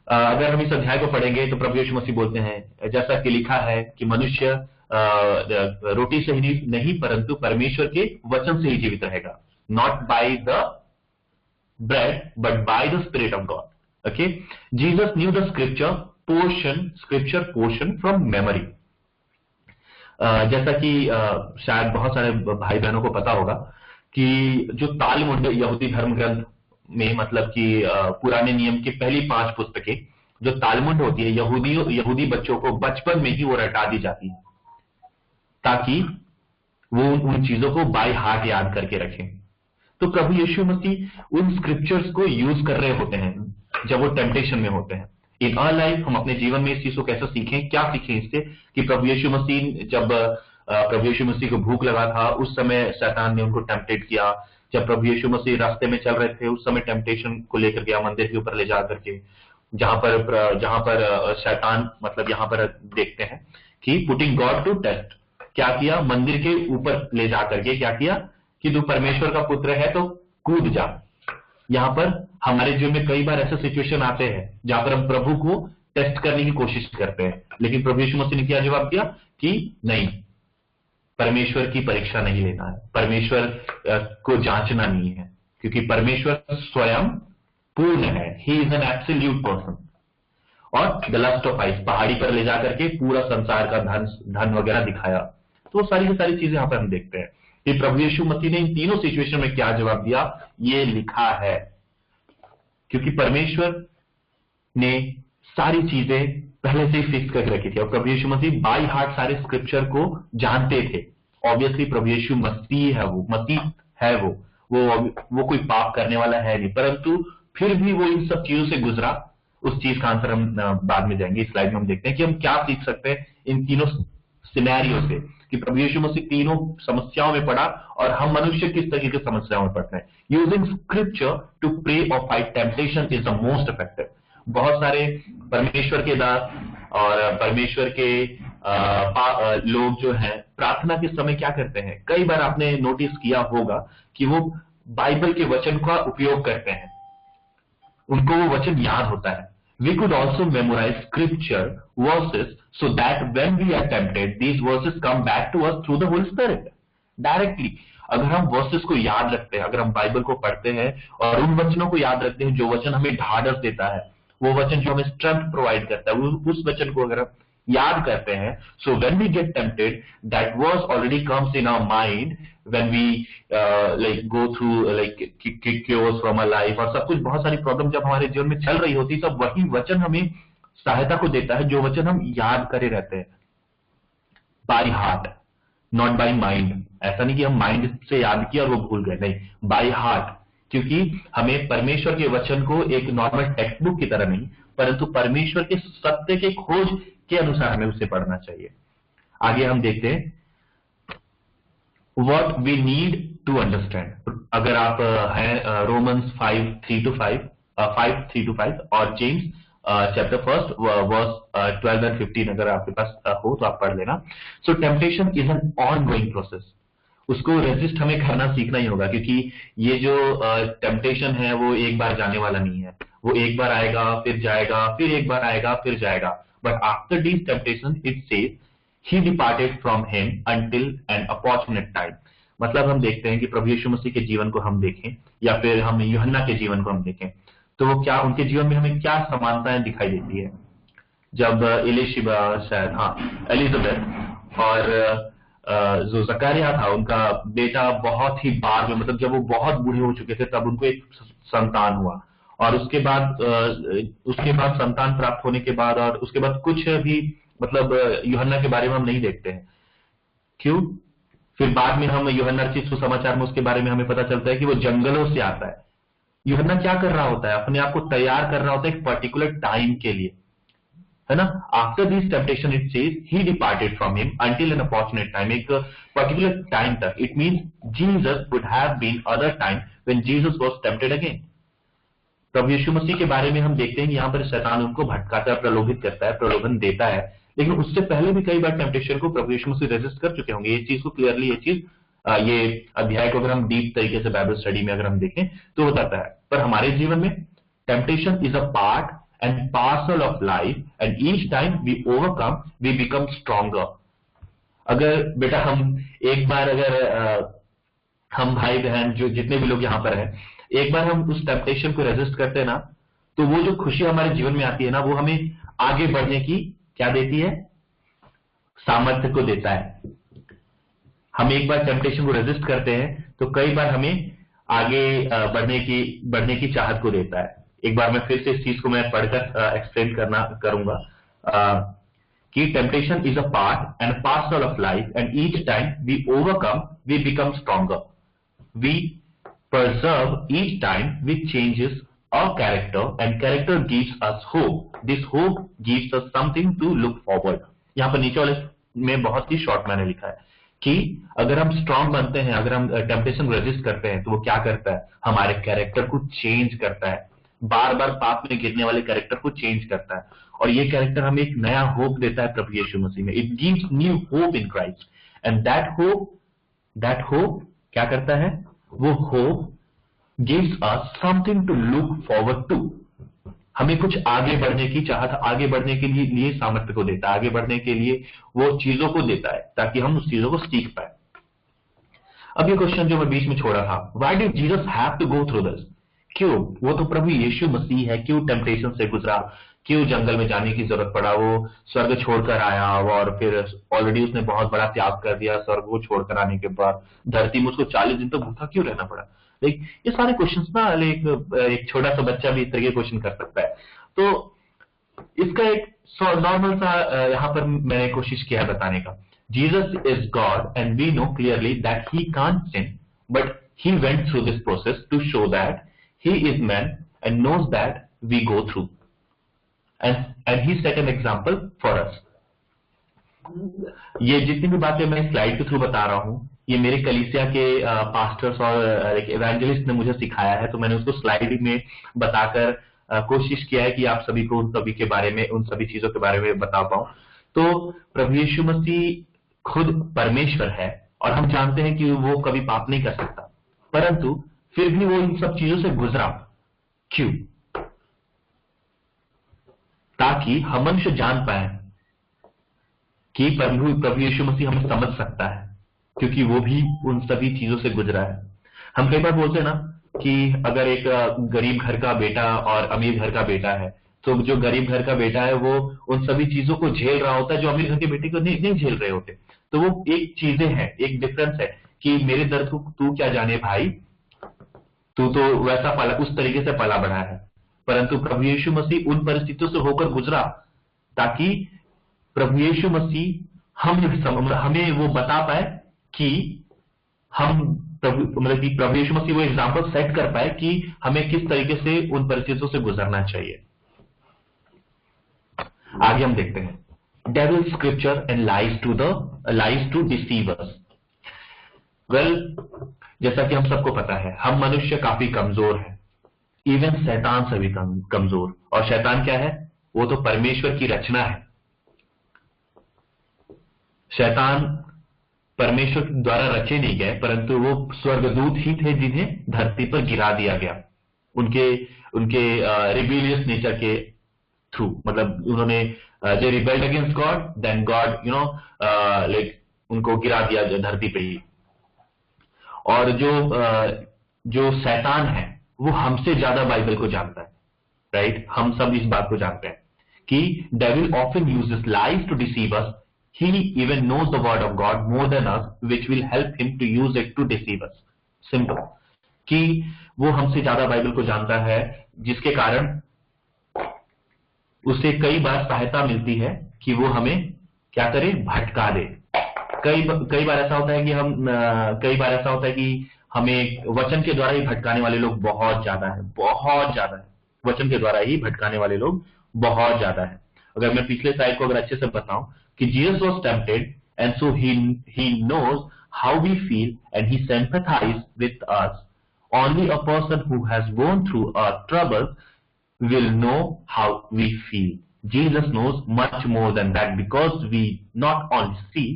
अगर हम इस अध्याय को पढ़ेंगे तो प्रभु यीशु मसीह बोलते हैं, जैसा कि लिखा है कि मनुष्य रोटी से ही नहीं परंतु परमेश्वर के वचन से ही जीवित रहेगा, not by the bread but by the spirit of God. Okay, Jesus knew the scripture portion from memory. जैसा कि शायद बहुत सारे भाई बहनों को पता होगा कि जो तालमुड यहूदी धर्म ग्रंथ में, मतलब कि पुराने नियम की पहली 5 पुस्तकें जो तालमुड होती है, यहूदी बच्चों को बचपन में ही वो रटा दी जाती है ताकि वो उन चीजों को बाय हार्ट याद करके रखें। तो प्रभु यीशु मसीह उन स्क्रिप्चर्स को यूज कर रहे होते हैं जब वो टेम्पटेशन में होते हैं। इन आवर लाइफ हम अपने जीवन में इस चीज को कैसे सीखें, क्या सीखें इससे, कि प्रभु यीशु मसीह, जब प्रभु यीशु मसीह को भूख लगा था उस समय शैतान ने उनको टेम्पटेट किया। जब प्रभु यीशु मसीह रास्ते में चल रहे थे उस समय टेम्पटेशन को लेकर गया मंदिर के ऊपर ले जा करके, जहां पर शैतान, मतलब यहां पर देखते हैं कि पुटिंग गॉड टू टेस्ट, क्या किया, मंदिर के ऊपर ले जा करके क्या किया कि तू परमेश्वर का पुत्र है तो कूद जा। यहां पर हमारे जीवन में कई बार ऐसे सिचुएशन आते हैं जहां पर हम प्रभु को टेस्ट करने की कोशिश करते हैं, लेकिन प्रभु यीशु मसीह ने क्या जवाब दिया कि नहीं, परमेश्वर की परीक्षा नहीं लेना है, परमेश्वर को जांचना नहीं है, क्योंकि परमेश्वर स्वयं पूर्ण है, he is an absolute person. और द लस्ट ऑफ आइज, पहाड़ी पर ले जाकर के पूरा संसार का धन वगैरह दिखाया। तो वो सारी की सारी चीजें यहां पर हम देखते हैं कि प्रभु यीशु मसीह ने इन तीनों सिचुएशन में क्या जवाब दिया, ये लिखा है। क्योंकि परमेश्वर ने सारी चीजें पहले से ही फिक्स करके रखी थी और प्रभु यीशु मसीह बाई हार्ट सारे स्क्रिप्चर को जानते थे। ऑब्वियसली प्रभु यीशु मसीह है, वो मसीह है, वो कोई पाप करने वाला है नहीं, परंतु फिर भी वो इन सब चीजों से गुजरा। उस चीज का आंसर हम बाद में जाएंगे। स्लाइड में हम देखते हैं कि हम क्या सीख सकते हैं इन तीनों सिनेरियो से, कि प्रभु यीशु मसीह तीनों समस्याओं में पड़ा और हम मनुष्य किस तरीके की समस्याओं में पड़ते हैं। यूजिंग स्क्रिप्चर टू प्रे और fight temptation is the most effective. बहुत सारे परमेश्वर के दास और परमेश्वर के लोग जो हैं प्रार्थना के समय क्या करते हैं, कई बार आपने नोटिस किया होगा कि वो बाइबल के वचन का उपयोग करते हैं, उनको वो वचन याद होता है। We could also memorize scripture verses so that when we are tempted, these verses come back to us through the Holy Spirit directly. अगर हम वर्सेस को याद रखते हैं, अगर हम बाइबल को पढ़ते हैं और उन वचनों को याद रखते हैं जो वचन हमें ढाढ़स देता है, वो वचन जो हमें स्ट्रेंथ प्रोवाइड करता है, उस वचन को अगर हम याद करते हैं, so when we get tempted, that verse already comes in our mind when we go through chaos from our life और सब कुछ, बहुत सारी प्रॉब्लम जब हमारे जीवन में चल रही होती, तब वही वचन हमें सहायता को देता है जो वचन हम याद करे रहते हैं। By heart, not by mind. ऐसा नहीं कि हम माइंड से याद किया और वो भूल गए, नहीं, बाय हार्ट। क्योंकि हमें परमेश्वर के वचन को एक नॉर्मल टेक्स्ट बुक की तरह नहीं, परंतु परमेश्वर के सत्य के खोज के अनुसार हमें उसे पढ़ना चाहिए। आगे हम देखते हैं what we need to understand। अगर आप हैं रोमन्स 5:3-5 और जेम्स चैप्टर 1 वर्स 12 और 15 अगर आपके पास हो तो आप पढ़ लेना। So temptation is an ongoing process. उसको रेजिस्ट हमें करना सीखना ही होगा, क्योंकि ये जो टेम्पटेशन है वो एक बार जाने वाला नहीं है। वो एक बार आएगा फिर जाएगा, फिर एक बार आएगा फिर जाएगा। But after these temptation it says he departed from him until an opportune time। मतलब हम देखते हैं कि प्रभु यीशु मसीह के जीवन को हम देखें या फिर हम यूहन्ना के जीवन को हम देखें, तो वो क्या, उनके जीवन में हमें क्या समानताएं दिखाई देती है। जब एलिजाबेथ और जो जकरिया था, उनका बेटा बहुत ही बाद में, मतलब जब वो बहुत बूढ़े हो चुके थे, तब उनको एक संतान हुआ और उसके बाद संतान प्राप्त होने के बाद और उसके बाद कुछ भी, मतलब यूहन्ना के बारे में हम नहीं देखते हैं। क्यों? फिर बाद में हम यूहन्ना रचित सुसमाचार में उसके बारे में हमें पता चलता है कि वो जंगलों से आता है। यूहन्ना क्या कर रहा होता है? अपने आप को तैयार कर रहा होता है एक पर्टिकुलर टाइम के लिए, है ना। After this temptation it says he departed from him until an opportune time. एक पर्टिकुलर टाइम तक, it means Jesus would have been other time when Jesus was tempted again. प्रभु यीशु मसीह के बारे में हम देखते हैं कि यहाँ पर शैतान उनको भटकाता है, प्रलोभित करता है, प्रलोभन देता है, लेकिन उससे पहले भी कई बार टेम्पटेशन को प्रभु यीशु मसीह रेजिस्ट कर चुके होंगे। ये चीज को क्लियरली, ये अध्याय को अगर हम डीप तरीके से बाइबल स्टडी में अगर हम देखें तो बताता है। पर हमारे जीवन में temptation is a part and parcel of life and each time we overcome we become stronger. अगर बेटा हम एक बार, अगर हम भाई बहन जो जितने भी लोग यहाँ पर हैं, एक बार हम उस टेम्पटेशन को रेजिस्ट करते हैं ना, तो वो जो खुशी हमारे जीवन में आती है ना, वो हमें आगे बढ़ने की क्या देती है? सामर्थ्य को देता है। हम एक बार टेम्पटेशन को रेजिस्ट करते हैं तो कई बार हमें आगे बढ़ने की चाहत को देता है। एक बार मैं फिर से इस चीज को मैं पढ़कर एक्सप्लेन करूंगा कि temptation is a part and parcel of life and each time we overcome we become stronger. We preserve each time which changes our character and character gives us hope। This hope gives us something to look forward। यहाँ पर नीचे वाले में बहुत ही short मैंने लिखा है कि अगर हम स्ट्रांग बनते हैं, अगर हम टेम्पटेशन रेजिस्ट करते हैं, तो वो क्या करता है? हमारे कैरेक्टर को चेंज करता है, बार बार पाप में गिरने वाले कैरेक्टर को चेंज करता है, और ये कैरेक्टर हमें एक नया होप देता है प्रभु यीशु मसीह में। It gives new hope in Christ and that hope क्या करता है? वो hope gives us something to look forward to। हमें कुछ आगे बढ़ने की चाहत, आगे बढ़ने के लिए सामर्थ्य को देता है, आगे बढ़ने के लिए वो चीजों को देता है ताकि हम उस चीजों को सीख पाए। अब ये क्वेश्चन जो मैं बीच में छोड़ा था, why did Jesus have to go through this? क्यों? वो तो प्रभु यीशु मसीह है, क्यों टेम्पटेशन से गुजरा, क्यों जंगल में जाने की जरूरत पड़ा, वो स्वर्ग छोड़कर आया और फिर ऑलरेडी उसने बहुत बड़ा त्याग कर दिया, स्वर्ग को छोड़कर आने के बाद धरती में उसको 40 दिन तक भूखा क्यों रहना पड़ा? लाइक ये सारे क्वेश्चंस ना एक छोटा सा बच्चा भी इस तरह के क्वेश्चन कर सकता है। तो इसका एक नॉर्मल सा यहाँ पर मैंने कोशिश किया है बताने का। Jesus is God and we know clearly that he can't sin, but he went through this process to show that he is man and knows that we go through, and he set an example for us. ये जितनी भी बातें मैं slide के through बता रहा हूँ, ये मेरे कलीसिया के पास्टर्स और इवेंजलिस्ट ने मुझे सिखाया है, तो मैंने उसको स्लाइड में बताकर कोशिश किया है कि आप सभी को उन सभी के बारे में, उन सभी चीजों के बारे में बता पाऊं। तो प्रभु यीशु मसीह खुद परमेश्वर है और हम जानते हैं कि वो कभी पाप नहीं कर सकता, परंतु फिर भी वो इन सब चीजों से गुजरा। क्यों? ताकि हम मनुष्य जान पाए कि प्रभु यीशु मसीह हमें समझ सकता है, क्योंकि वो भी उन सभी चीजों से गुजरा है। हम कई बार बोलते हैं ना कि अगर एक गरीब घर का बेटा और अमीर घर का बेटा है, तो जो गरीब घर का बेटा है वो उन सभी चीजों को झेल रहा होता है जो अमीर घर के बेटे को नहीं झेल रहे होते। तो वो एक चीजें हैं, एक डिफरेंस है कि मेरे दर्द को तू क्या जाने भाई, तू तो वैसा पला, उस तरीके से पला बढ़ा है। परंतु प्रभु यीशु मसीह उन परिस्थितियों से होकर गुजरा ताकि प्रभु यीशु मसीह हमें वो बता पाए कि हम प्रभु यीशु मसीह वो एग्जाम्पल सेट कर पाए कि हमें किस तरीके से उन परिस्थितियों से गुजरना चाहिए। आगे हम देखते हैं devil scripture and lies to deceive us. Well, जैसा कि हम सबको पता है, हम मनुष्य काफी कमजोर हैं, इवन शैतान से भी कमजोर। और शैतान क्या है? वो तो परमेश्वर की रचना है। शैतान परमेश्वर द्वारा रचे नहीं गए, परंतु वो स्वर्गदूत ही थे जिन्हें धरती पर गिरा दिया गया उनके रिबेलियस नेचर के थ्रू। मतलब उन्होंने they rebelled against God, then God like उनको गिरा दिया धरती पे ही। और जो शैतान है वो हमसे ज्यादा बाइबल को जानता है, राइट? हम सब इस बात को जानते हैं कि devil often uses lies to deceive us. He even knows the word of God more than us, which will help him to use it to deceive us. Simple. कि वो हमसे ज्यादा बाइबल को जानता है, जिसके कारण उसे कई बार सहायता मिलती है कि वो हमें क्या करे, भटका दे। कई बार ऐसा होता है कि हमें वचन के द्वारा ही भटकाने वाले लोग बहुत ज्यादा है। वचन के द्वारा ही भटकाने वाले लोग बहुत ज्यादा है। अगर मैं पिछले साइड को अगर अच्छे से बताऊं कि Jesus was tempted and so he knows how we feel and he sympathizes with us. Only a person who has gone through a trouble will know how we feel. Jesus knows much more than that, because we not only see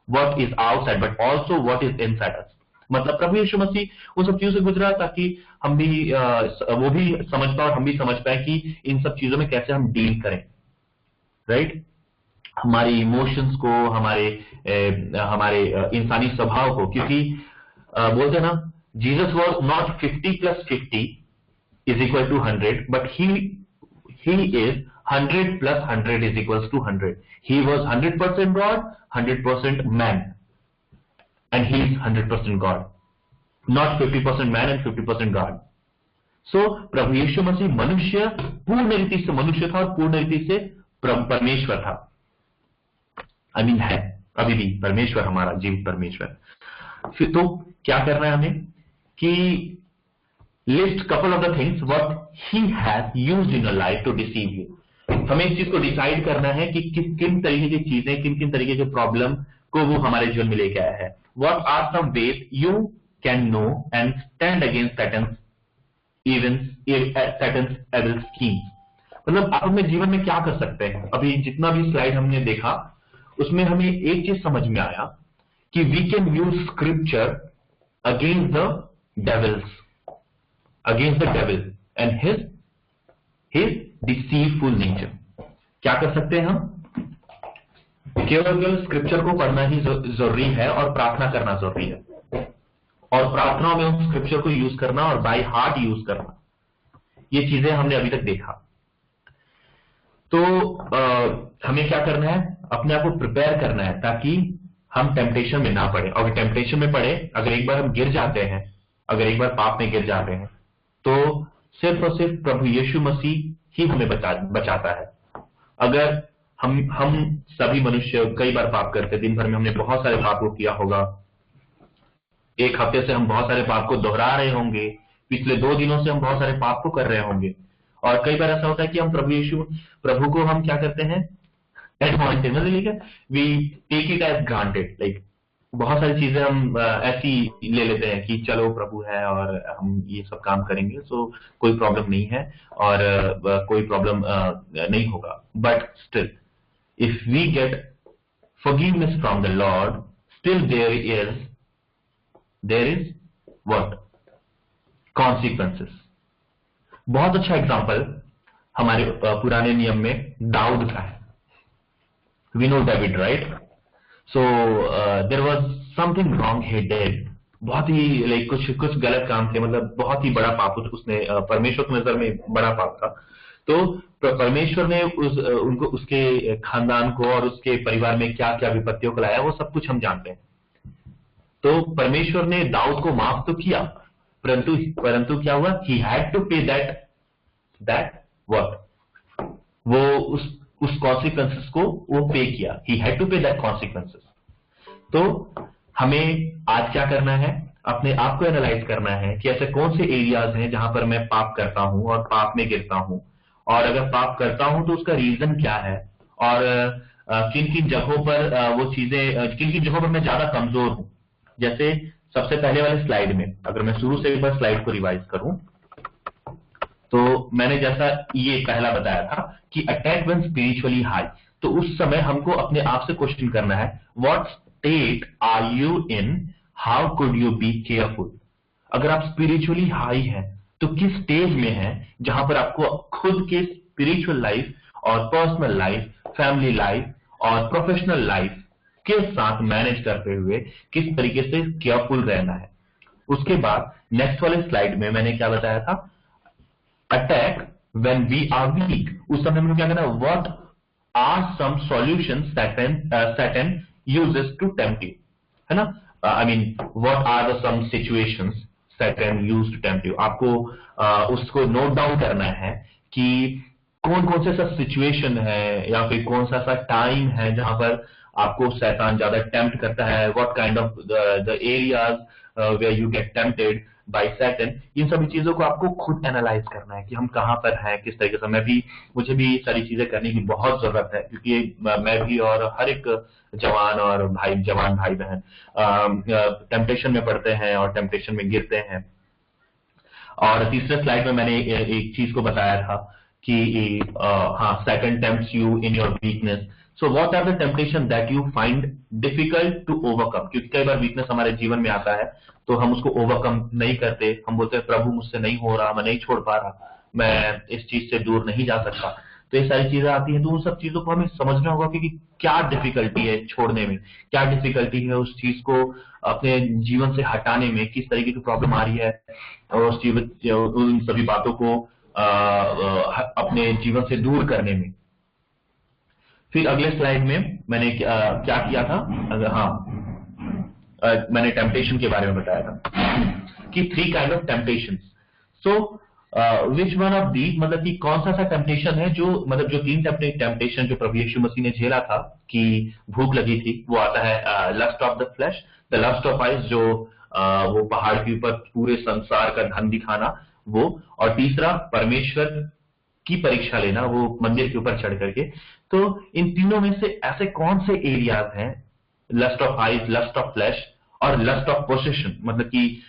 what is outside but also what is inside us. मतलब प्रभु यीशु मसीह उन सब चीजों से गुजरा ताकि हम भी वो भी समझ पाए और हम भी समझ पाए कि इन सब चीजों में कैसे हम डील करें, राइट? हमारे इमोशंस को, हमारे इंसानी स्वभाव को, क्योंकि बोलते ना, Jesus was not 50 + 50 = 100, but he is 100 + 100 = 100. He was 100% God, 100% man, and he is 100% God, not 50% man and 50% God. So प्रभु यीशु मसीह मनुष्य, पूर्ण रीति से मनुष्य था और पूर्ण रीति से परमेश्वर था। है अभी भी परमेश्वर, हमारा जीवित परमेश्वर। फिर तो क्या करना है हमें कि list couple of the things what he has used in your life to deceive you. हमें इस चीज को डिसाइड करना है कि किन तरीके की चीजें, किन तरीके के प्रॉब्लम को वो हमारे जीवन में लेके आया है। What are some ways you can know and stand against Satan's evil schemes. मतलब आप अपने जीवन में क्या कर सकते हैं? अभी जितना भी स्लाइड हमने देखा उसमें हमें एक चीज समझ में आया कि we can use scripture against the devil and his deceitful nature. क्या कर सकते हैं हम? केवल स्क्रिप्चर को पढ़ना ही जरूरी है और प्रार्थना करना जरूरी है, और प्रार्थना में उस स्क्रिप्चर को यूज करना और बाय हार्ट यूज करना, ये चीजें हमने अभी तक देखा। तो हमें क्या करना है, अपने आप को प्रिपेयर करना है ताकि हम टेम्पटेशन में ना पड़े। अगर टेम्पटेशन में पड़े, अगर एक बार हम गिर जाते हैं, अगर एक बार पाप में गिर जाते हैं, तो सिर्फ और सिर्फ प्रभु यीशु मसीह ही हमें बचाता है। अगर हम सभी मनुष्य कई बार पाप करते, दिन भर में हमने बहुत सारे पाप को किया होगा, एक हफ्ते से हम बहुत सारे पाप को दोहरा रहे होंगे, पिछले 2 दिनों से हम बहुत सारे पाप को कर रहे होंगे, और कई बार ऐसा होता है कि हम प्रभु को हम क्या करते हैं, एडवांटेज मतलब we take it as granted, like बहुत सारी चीजें हम ऐसी ले लेते हैं कि चलो प्रभु है और हम ये सब काम करेंगे, सो कोई प्रॉब्लम नहीं है और कोई प्रॉब्लम नहीं होगा। But still if we get forgiveness from the Lord, still there is what? Consequences. बहुत अच्छा एग्जाम्पल हमारे पुराने नियम में दाऊद का है। We know David, right? So there was something wrong he did. बहुत ही लाइक कुछ गलत काम थे, मतलब बहुत ही बड़ा पाप उसने, परमेश्वर की नजर में बड़ा पाप था। तो परमेश्वर ने उनको, उसके खानदान को और उसके परिवार में क्या क्या विपत्तियों को लाया, वो सब कुछ हम जानते हैं। तो परमेश्वर ने दाऊद को माफ तो किया, परंतु क्या हुआ, he had to pay that what? वो उस कॉन्सिक्वेंसेस को वो पे किया, he had to pay that consequences। तो हमें आज क्या करना है, अपने आप को एनालाइज करना है कि ऐसे कौन से एरियाज हैं जहां पर मैं पाप करता हूं और पाप में गिरता हूं, और अगर पाप करता हूं तो उसका रीजन क्या है, और किन किन जगहों पर वो चीजें, किन किन जगहों पर मैं ज्यादा कमजोर हूं। जैसे सबसे पहले वाले स्लाइड में, अगर मैं शुरू से एक बार स्लाइड को रिवाइज करूं, तो मैंने जैसा ये पहला बताया था कि अटैक व्हेन स्पिरिचुअली हाई, तो उस समय हमको अपने आप से क्वेश्चन करना है, what state are you in, how could you be careful. अगर आप स्पिरिचुअली हाई हैं तो किस स्टेज में हैं जहां पर आपको खुद के स्पिरिचुअल लाइफ और पर्सनल लाइफ, फैमिली लाइफ और प्रोफेशनल लाइफ के साथ मैनेज करते हुए किस तरीके से केयरफुल रहना है। उसके बाद नेक्स्ट वाले स्लाइड में मैंने क्या बताया था, attack when we are weak, उस समय में क्या करना, what are some solutions Satan uses to tempt you, है ना, I mean what are the some situations Satan used to tempt you। आपको उसको नोट डाउन करना है कि कौन कौन से सब सिचुएशन है या फिर कौन सा टाइम है जहां पर आपको शैतान ज्यादा टेम्प्ट करता है, what kind of the areas where you get tempted by Satan. इन सभी चीजों को आपको खुद एनालाइज करना है कि हम कहां पर हैं, किस तरीके से। मुझे भी सारी चीजें करने की बहुत जरूरत है, क्योंकि मैं भी और हर एक जवान भाई बहन टेम्पटेशन में पड़ते हैं और टेम्पटेशन में गिरते हैं। और तीसरे स्लाइड में मैंने एक चीज को बताया था कि Satan tempts you in your weakness. So what are the temptation that you find difficult to overcome, क्योंकि कई बार वीकनेस हमारे जीवन में आता है तो हम उसको ओवरकम नहीं करते, हम बोलते हैं प्रभु मुझसे नहीं हो रहा, मैं नहीं छोड़ पा रहा, मैं इस चीज से दूर नहीं जा सकता। तो ये सारी चीजें आती हैं, तो उन सब चीजों को हमें समझना होगा कि क्या डिफिकल्टी है छोड़ने में, क्या डिफिकल्टी है उस चीज को अपने जीवन से हटाने में, किस तरीके की प्रॉब्लम आ रही है, और उन सभी बातों को अपने जीवन से दूर करने में। फिर अगले स्लाइड में मैंने क्या किया था, मैंने टेम्पटेशन के बारे में बताया था कि 3 kind of temptation. So which one of the, मतलब कि कौन सा टेम्पटेशन है जो 3 टेम्पटेशन जो प्रभु यीशु मसीह ने झेला था कि भूख लगी थी, वो आता है lust of the flesh, the lust of eyes, जो वो पहाड़ के ऊपर पूरे संसार का धन दिखाना वो, और तीसरा परमेश्वर की परीक्षा लेना, वो मंदिर के ऊपर चढ़ करके। तो इन तीनों में से ऐसे कौन से एरियाज हैं, lust of eyes, lust of flesh और लस्ट ऑफ पोसेशन, मतलब कि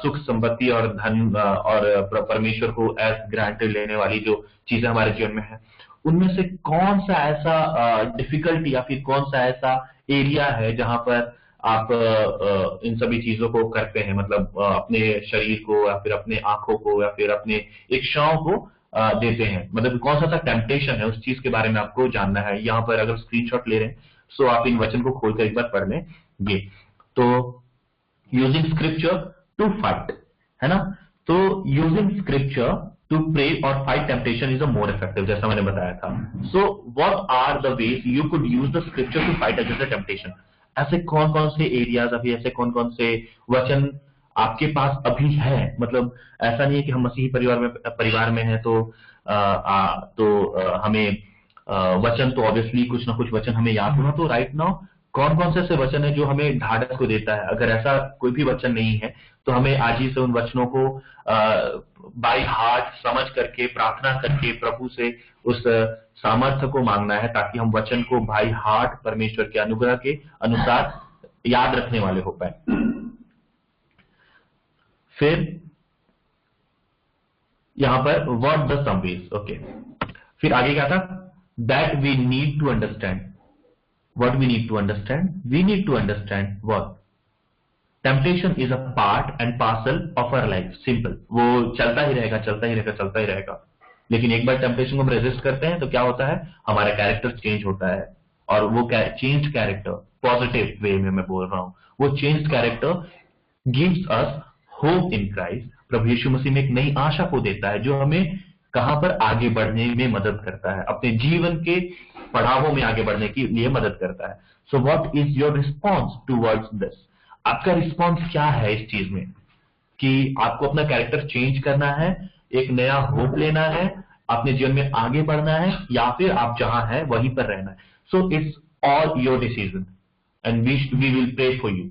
सुख संपत्ति और धन और परमेश्वर को एज ग्रांटेड लेने वाली जो चीजें हमारे जीवन में है, उनमें से कौन सा ऐसा डिफिकल्टी या फिर कौन सा ऐसा एरिया है जहां पर आप इन सभी चीजों को करते हैं, मतलब अपने शरीर को या फिर अपने आंखों को या फिर अपने इच्छाओं को देते हैं, मतलब कौन सा टेम्पटेशन है, उस चीज के बारे में आपको जानना है। यहाँ पर अगर स्क्रीनशॉट ले रहे हैं सो आप इन वचन को खोलकर एक बार पढ़ लेंगे। तो यूजिंग स्क्रिप्चर टू फाइट, है ना, तो यूजिंग स्क्रिप्चर टू प्रे और fight temptation is a more effective, जैसा मैंने बताया था. So what are the ways you could use the scripture to fight against the temptation? ऐसे कौन कौन से एरियाज, अभी ऐसे कौन कौन से वचन आपके पास अभी है? मतलब ऐसा नहीं है कि हम मसीही परिवार में हैं तो हमें वचन तो ऑब्वियसली कुछ ना कुछ वचन हमें याद होना. तो राइट नाउ कौन कौन से ऐसे वचन है जो हमें ढाढ़स को देता है? अगर ऐसा कोई भी वचन नहीं है तो हमें आज ही से उन वचनों को बाय हार्ट समझ करके, प्रार्थना करके प्रभु से उस सामर्थ्य को मांगना है, ताकि हम वचन को बाय हार्ट परमेश्वर के अनुग्रह के अनुसार याद रखने वाले हो पाए. फिर यहां पर what the some ways. Okay, फिर आगे क्या था? That we need to understand. What we need to understand? We need to understand what? Temptation is a part and parcel of our life. Simple. वो चलता ही रहेगा, चलता ही रहेगा, चलता ही रहेगा. लेकिन एक बार टेम्पटेशन को हम रेजिस्ट करते हैं तो क्या होता है? हमारा कैरेक्टर चेंज होता है. और वो चेंज्ड कैरेक्टर, पॉजिटिव वे में मैं बोल रहा हूं, वो changed character gives us hope in Christ. प्रभु यीशु मसीह में एक नई आशा को देता है जो हमें कहां पर आगे बढ़ने में मदद करता है, अपने जीवन के पड़ावों में आगे बढ़ने के लिए मदद करता है. So what is your response towards this? आपका रिस्पॉन्स क्या है इस चीज में कि आपको अपना कैरेक्टर चेंज करना है, एक नया होप लेना है, अपने जीवन में आगे बढ़ना है, या फिर आप जहां हैं वहीं पर रहना है? So it's all your decision and we will pray for you.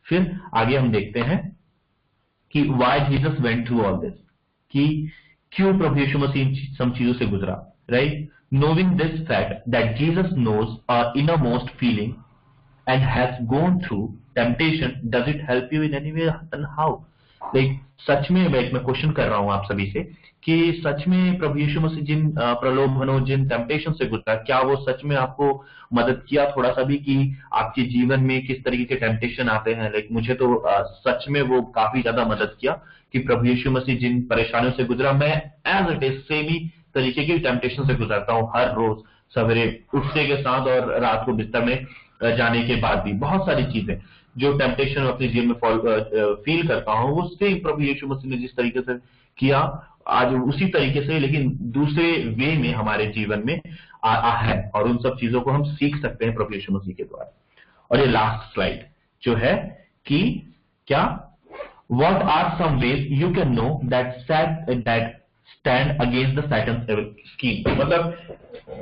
फिर आगे हम देखते हैं कि why Jesus went through all this, कि क्यों प्रभु यीशु मसीह सब चीजों से गुजरा. Right? Knowing this fact that Jesus knows our innermost feeling and has gone through temptation, does it help you in any way and how? Like सच में मैं question कर रहा हूं आप सभी से कि सच में प्रभु यीशु मसीह जिन प्रलोभनों, जिन टेम्पटेशन से गुजरा, क्या वो सच में आपको मदद किया थोड़ा सा भी कि आपके जीवन में किस तरीके के टेम्पटेशन आते हैं? लाइक मुझे तो सच में वो काफी ज्यादा मदद किया कि प्रभु यीशु मसीह जिन परेशानियों से गुजरा, मैं एज इट इज सेम ही तरीके की टेम्पटेशन से गुजरता हूं हर रोज सवेरे उठने के साथ और रात को बिस्तर में जाने के बाद भी. बहुत सारी चीजें जो टेम्पटेशन अपने जीवन में फील करता हूं, वो सेम प्रभु यीशु मसीह ने जिस तरीके से किया आज उसी तरीके से, लेकिन दूसरे वे में हमारे जीवन में है, और उन सब चीजों को हम सीख सकते हैं प्रभु यीशु मसीह के द्वारा. और ये लास्ट स्लाइड जो है कि क्या what are some ways you can know that stand against the Satan's evil scheme. मतलब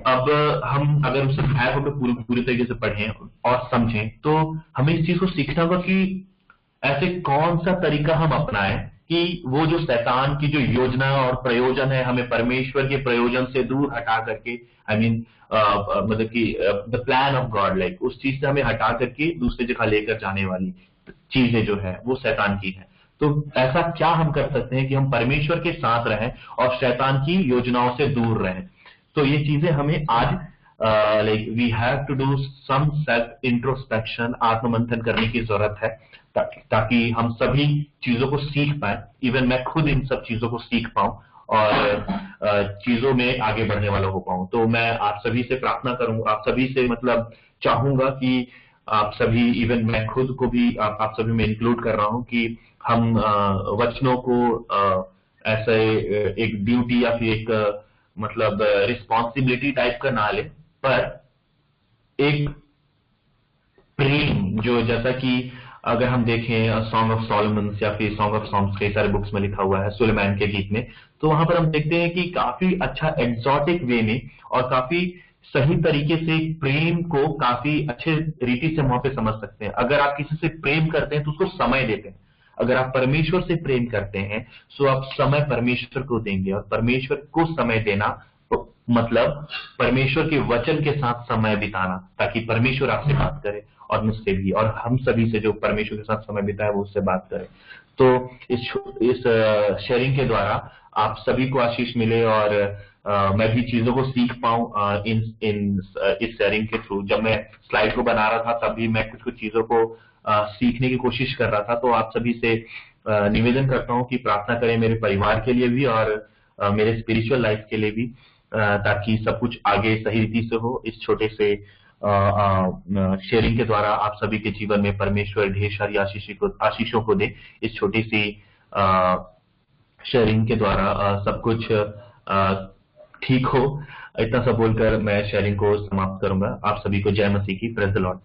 अब हम अगर उसे भाव को पूरी तरीके से पढ़ें और समझें तो हमें इस चीज को सीखना होगा कि ऐसे कौन सा तरीका हम अपनाएं कि वो जो शैतान की जो योजना और प्रयोजन है, हमें परमेश्वर के प्रयोजन से दूर हटा करके, मतलब कि the plan of God, like उस चीज से हमें हटा करके दूसरी जगह लेकर जाने वाली चीजें जो है वो शैतान की है. तो ऐसा क्या हम कर सकते हैं कि हम परमेश्वर के साथ रहें और शैतान की योजनाओं से दूर रहें? तो ये चीजें हमें आज like we have to do some self introspection, आत्ममंथन करने की जरूरत है, ताकि हम सभी चीजों को सीख पाए. इवन मैं खुद इन सब चीजों को सीख पाऊं और चीजों में आगे बढ़ने वाला हो पाऊं. तो मैं आप सभी से प्रार्थना करूंगा, आप सभी से मतलब चाहूंगा कि आप सभी, इवन मैं खुद को भी आप सभी में इंक्लूड कर रहा हूं कि हम वचनों को ऐसे एक ड्यूटी या फिर एक मतलब रिस्पॉन्सिबिलिटी टाइप का ना ले, पर एक प्रेम जो, जैसा कि अगर हम देखें सॉन्ग ऑफ सॉलोमन या फिर सॉन्ग ऑफ सॉन्ग्स कई सारे बुक्स में लिखा हुआ है सुलेमान के गीत में, तो वहां पर हम देखते हैं कि काफी अच्छा एक्सोटिक वे में और काफी सही तरीके से प्रेम को काफी अच्छे रीति से वहां पे समझ सकते हैं. अगर आप किसी से प्रेम करते हैं तो उसको समय देते हैं. अगर आप परमेश्वर से प्रेम करते हैं तो आप समय परमेश्वर को देंगे, और परमेश्वर को समय देना मतलब परमेश्वर के वचन के साथ समय बिताना, ताकि परमेश्वर आपसे बात करे और मुझसे भी, और हम सभी से जो परमेश्वर के साथ समय बिताए वो उससे बात करे. तो इस शेयरिंग के द्वारा आप सभी को आशीष मिले और मैं भी चीजों को सीख पाऊं इस शेयरिंग के थ्रू. जब मैं स्लाइड को बना रहा था तब भी मैं कुछ चीजों को सीखने की कोशिश कर रहा था. तो आप सभी से निवेदन करता हूं कि प्रार्थना करें मेरे परिवार के लिए भी और मेरे स्पिरिचुअल लाइफ के लिए भी, ताकि सब कुछ आगे सही रीति से हो. इस छोटे से शेयरिंग के द्वारा आप सभी के जीवन में परमेश्वर ढेर सारी आशीषों को दे. इस छोटी सी शेयरिंग के द्वारा सब कुछ ठीक हो। इतना सब बोलकर मैं शेयरिंग को समाप्त करूंगा। आप सभी को जय मसीह की, प्रेज द लॉर्ड।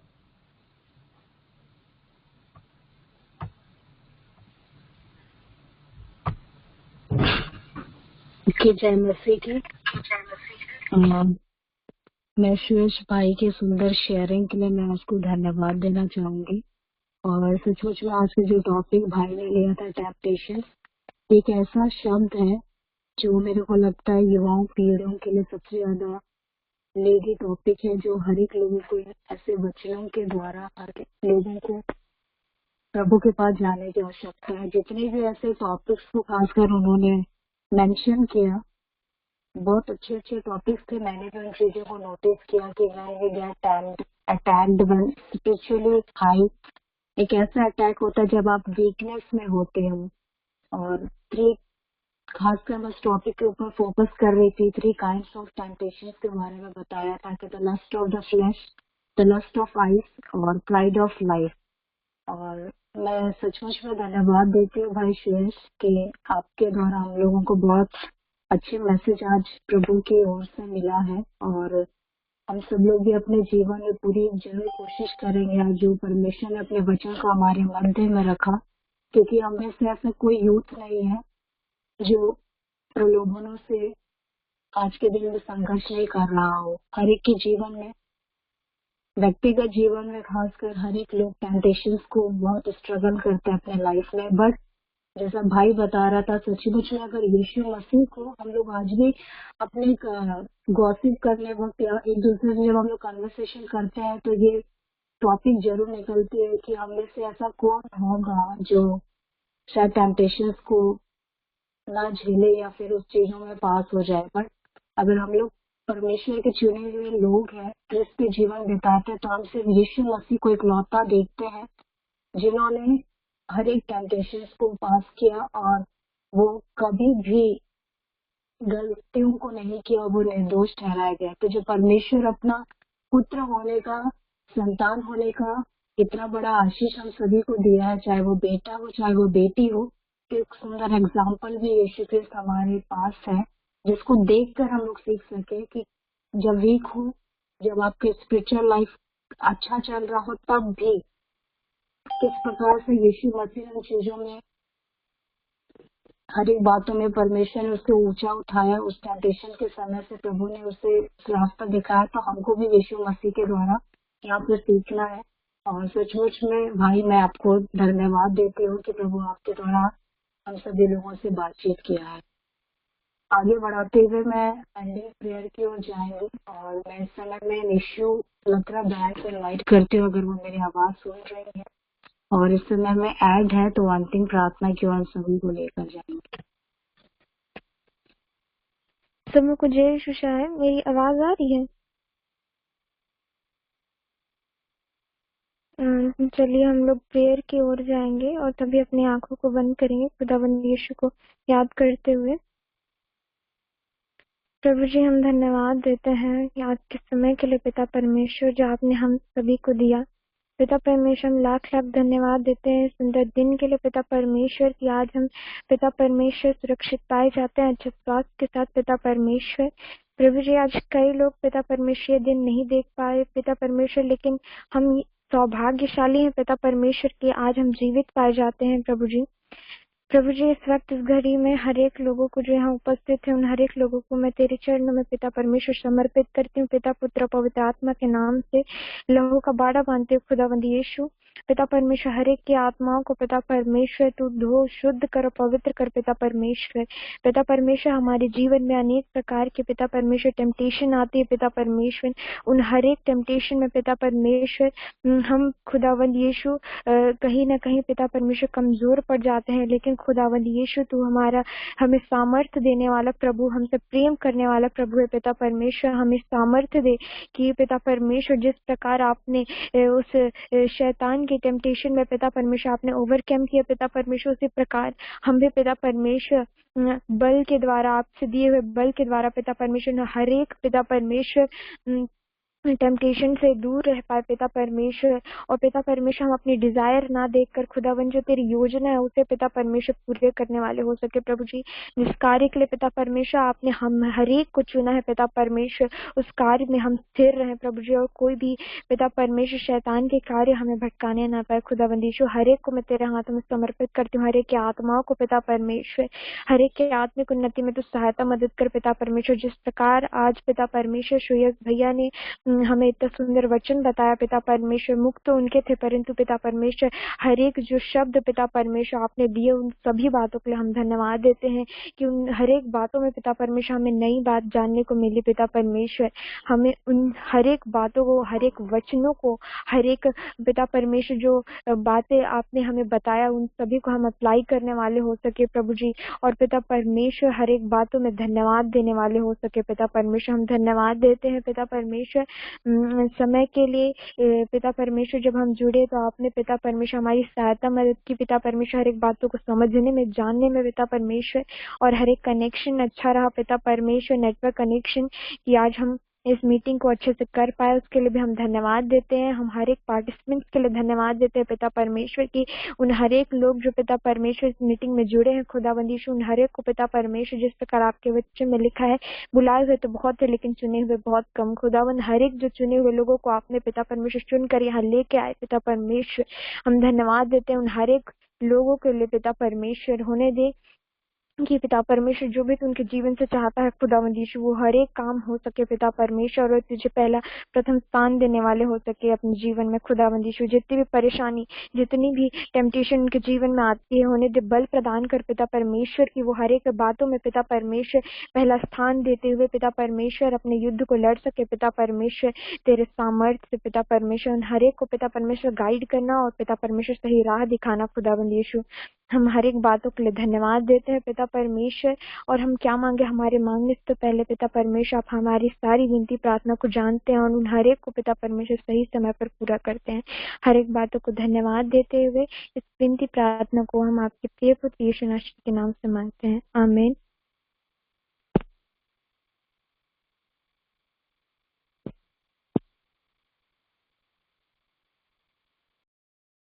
कि जय मसीह की। मैं सुरेश भाई के सुंदर शेयरिंग के लिए मैं उसको धन्यवाद देना चाहूंगी। और सचमुच में आज के जो टॉपिक भाई ने लिया था टेम्पटेशन, एक ऐसा शब्द है जो मेरे को लगता है युवाओं पीढ़ियों के लिए सबसे ज्यादा नीडी टॉपिक है, जो हर एक लोगों को ऐसे वचनों के द्वारा हर एक लोगों को प्रभु के पास जाने की आवश्यकता है। जितने भी ऐसे टॉपिक्स को खासकर उन्होंने मेंशन किया, बहुत अच्छे अच्छे टॉपिक्स थे। मैंने भी उन चीजों को नोटिस किया कि when we get attacked when spiritually high, एक ऐसा अटैक होता है जब आप वीकनेस में होते हो। और खासकर मैं इस टॉपिक के ऊपर फोकस कर रही थी, 3 काइंड्स ऑफ टेम्पटेशन के बारे में बताया था कि the lust of the flesh, the lust of eyes और प्राइड ऑफ लाइफ। और मैं सचमुच में धन्यवाद देती हूँ भाई सुरेश कि आपके द्वारा हम लोगों को बहुत अच्छे मैसेज आज प्रभु की ओर से मिला है। और हम सब लोग भी अपने जीवन में पूरी जरूर कोशिश करेंगे आज जो परमेश्वर ने अपने वचन को हमारे मध्य में रखा, क्योंकि हम में से ऐसा कोई यूथ नहीं है जो प्रलोभनों से आज के दिन में संघर्ष नहीं कर रहा हो। हर एक के जीवन में, व्यक्तिगत जीवन में खासकर हर एक लोग टेम्पटेशंस को बहुत स्ट्रगल करते हैं अपने लाइफ में। बट जैसा भाई बता रहा था, सचमुच में अगर यीशु मसीह को हम लोग आज भी अपने गॉसिप करने वक्त या एक दूसरे से जब हम लोग कन्वर्सेशन करते हैं तो ये टॉपिक जरूर निकलती है कि हम में से ऐसा कौन होगा जो शायद टेम्पटेशंस को ना झेले या फिर उस चीजों में पास हो जाए। बट अगर हम लोग परमेश्वर के चुने हुए लोग हैं, क्रिस्त जीवन बिताते हैं, तो हम सिर्फ यीशु मसीह को इकलौता देखते हैं जिन्होंने हर एक टेम्पटेशंस को पास किया और वो कभी भी गलतियों को नहीं किया, वो निर्दोष ठहराया गया। तो जो परमेश्वर अपना पुत्र होने का, संतान होने का इतना बड़ा आशीष हम सभी को दिया है, चाहे वो बेटा हो चाहे वो बेटी हो, एक सुंदर एग्जाम्पल भी यीशु क्रिस्त हमारे पास है, जिसको देखकर हम लोग सीख सके कि जब वीक हो, जब आपके स्पिरिचुअल लाइफ अच्छा चल रहा हो, तब भी किस प्रकार से यीशु मसीह उन चीजों में हर एक बातों में परमेश्वर ने उसको ऊंचा उठाया। उस टेम्पटेशन के समय से प्रभु ने उसे रास्ता दिखाया। तो हमको भी यीशु मसीह के द्वारा यहाँ पर सीखना है। और सचमुच में भाई मैं आपको धन्यवाद देती हूँ कि प्रभु आपके द्वारा हम सभी लोगों से बातचीत किया है। आगे बढ़ाते हुए मैं एंडिंग प्रेयर की ओर जाएंगी और मैं इस समय में निशु लत्रा बहन को इन्वाइट करती हूँ, अगर वो मेरी आवाज सुन रही है। और इस समय में ऐड है तो अंतिम प्रार्थना की ओर सभी को लेकर जाएंगे। सब को जय यीशु है। मेरी आवाज आ रही है? चलिए हम लोग प्रेयर की ओर जाएंगे और तभी अपनी आंखों को बंद करेंगे खुदावंद यीशु को याद करते हुए। प्रभु जी हम धन्यवाद देते हैं कि आज के समय के लिए पिता परमेश्वर जो आपने हम सभी को दिया। पिता परमेश्वर हम लाख लाख धन्यवाद देते हैं सुंदर दिन के लिए पिता परमेश्वर की आज हम पिता परमेश्वर सुरक्षित पाए जाते हैं अच्छे स्वास्थ्य के साथ पिता परमेश्वर। प्रभु जी आज कई लोग पिता परमेश्वर ये दिन नहीं देख पाए पिता परमेश्वर, लेकिन हम सौभाग्यशाली हैं पिता परमेश्वर के आज हम जीवित पाए जाते हैं। प्रभु जी इस वक्त इस घड़ी में हर एक लोगों को जो यहाँ उपस्थित है उन हर एक लोगों को मैं तेरे चरणों में पिता परमेश्वर समर्पित करती हूँ। पिता पुत्र पवित्र आत्मा के नाम से लहू का बाड़ा बांधते हुए खुदावंद यीशु पिता परमेश्वर हर एक की आत्माओं को पिता परमेश्वर तू धो शुद्ध कर पवित्र कर पिता परमेश्वर हमारे जीवन में अनेक प्रकार के पिता परमेश्वर टेम्पटेशन आती है पिता परमेश्वर, उन हर एक टेम्पटेशन में पिता परमेश्वर हम खुदावंद यीशु कहीं ना कहीं पिता परमेश्वर कमजोर पड़ जाते हैं, लेकिन खुदावंद यीशु तू हमारा हमें सामर्थ्य देने वाला प्रभु, हमसे प्रेम करने वाला प्रभु है पिता परमेश्वर। हमें सामर्थ्य दे कि पिता परमेश्वर जिस प्रकार आपने उस शैतान के टेम्पटेशन में पिता परमेश्वर आपने ओवरकम किया पिता परमेश्वर, उसी प्रकार हम भी पिता परमेश्वर बल के द्वारा आपसे दिए हुए बल के द्वारा पिता परमेश्वर हर एक पिता परमेश्वर टेम्पटेशन से दूर रह पाए पिता परमेश्वर। और पिता परमेश्वर हम अपनी डिजायर ना देखकर खुदावन जो तेरी योजना है उसे पिता परमेश्वर पूरे करने वाले हो सके प्रभु जी। जिस कार्य के लिए पिता परमेश्वर आपने हम हर एक को चुना है पिता परमेश्वर, उस कार्य में हम स्थिर रहें प्रभु जी। और कोई भी पिता परमेश्वर शैतान के कार्य हमें भटकाने ना पाए खुदावन यीशु। हर एक को मैं तेरे हाथों में समर्पित करती हूँ, हर एक की आत्माओं को पिता परमेश्वर, हर एक के आत्मिक उन्नति में तू सहायता मदद कर पिता परमेश्वर। जिस प्रकार आज पिता परमेश्वर सुयस भैया ने हमें इतना सुंदर वचन बताया पिता परमेश्वर, मुक्त तो उनके थे परंतु पिता परमेश्वर हर एक जो शब्द पिता परमेश्वर आपने दिए उन सभी बातों के लिए हम धन्यवाद देते हैं कि उन हर एक बातों में पिता परमेश्वर हमें नई बात जानने को मिली पिता परमेश्वर। हमें उन हर एक बातों को, हर एक वचनों को, हर एक पिता परमेश्वर जो बातें आपने हमें बताया उन सभी को हम अप्लाई करने वाले हो सके प्रभु जी। और पिता परमेश्वर हर एक बातों में धन्यवाद देने वाले हो सके पिता परमेश्वर। हम धन्यवाद देते हैं पिता परमेश्वर समय के लिए पिता परमेश्वर। जब हम जुड़े तो आपने पिता परमेश्वर हमारी सहायता मदद की पिता परमेश्वर, हर एक बातों को समझने में, जानने में पिता परमेश्वर। और हर एक कनेक्शन अच्छा रहा पिता परमेश्वर, नेटवर्क कनेक्शन, कि आज हम इस मीटिंग को अच्छे से कर पाए उसके लिए भी हम धन्यवाद देते हैं। हम हर एक पार्टिसिपेंट्स के लिए धन्यवाद देते हैं पिता परमेश्वर की उन हर एक लोग जो पिता परमेश्वर इस मीटिंग में जुड़े हैं खुदाबंदीश, उन हर एक को पिता परमेश्वर जिस प्रकार आपके वचन में लिखा है बुलाए हुए तो बहुत है लेकिन चुने हुए बहुत कम। खुदाबंद हर एक जो चुने हुए लोगों को आपने पिता परमेश्वर चुन कर यहाँ लेके आए पिता परमेश्वर, हम धन्यवाद देते हैं उन हर एक लोगों के लिए पिता परमेश्वर। होने दे कि पिता परमेश्वर जो भी तू उनके जीवन से चाहता है खुदावंद यीशु वो हर एक काम हो सके पिता परमेश्वर, और तुझे पहला प्रथम स्थान देने वाले हो सके अपने जीवन में खुदावंद यीशु। जितनी भी परेशानी, जितनी भी टेम्पटेशन उनके जीवन में आती है होने दे बल प्रदान कर पिता परमेश्वर की वो हर एक बातों में पिता परमेश्वर पहला स्थान देते हुए पिता परमेश्वर अपने युद्ध को लड़ सके पिता परमेश्वर। तेरे सामर्थ्य से पिता परमेश्वर हर एक को पिता परमेश्वर गाइड करना और पिता परमेश्वर सही राह दिखाना खुदावंद यीशु। हम हर एक बातों के लिए धन्यवाद देते हैं पिता परमेश्वर। और हम क्या मांगे हमारे मांगने से तो पहले पिता परमेश्वर आप हमारी सारी विनती प्रार्थना को जानते हैं और उन हर एक को पिता परमेश्वर सही समय पर पूरा करते हैं। हर एक बातों को धन्यवाद देते हुए इस विनती प्रार्थना को हम आपके प्रिय पुत्र यीशु मसीह के नाम से मांगते हैं, आमीन।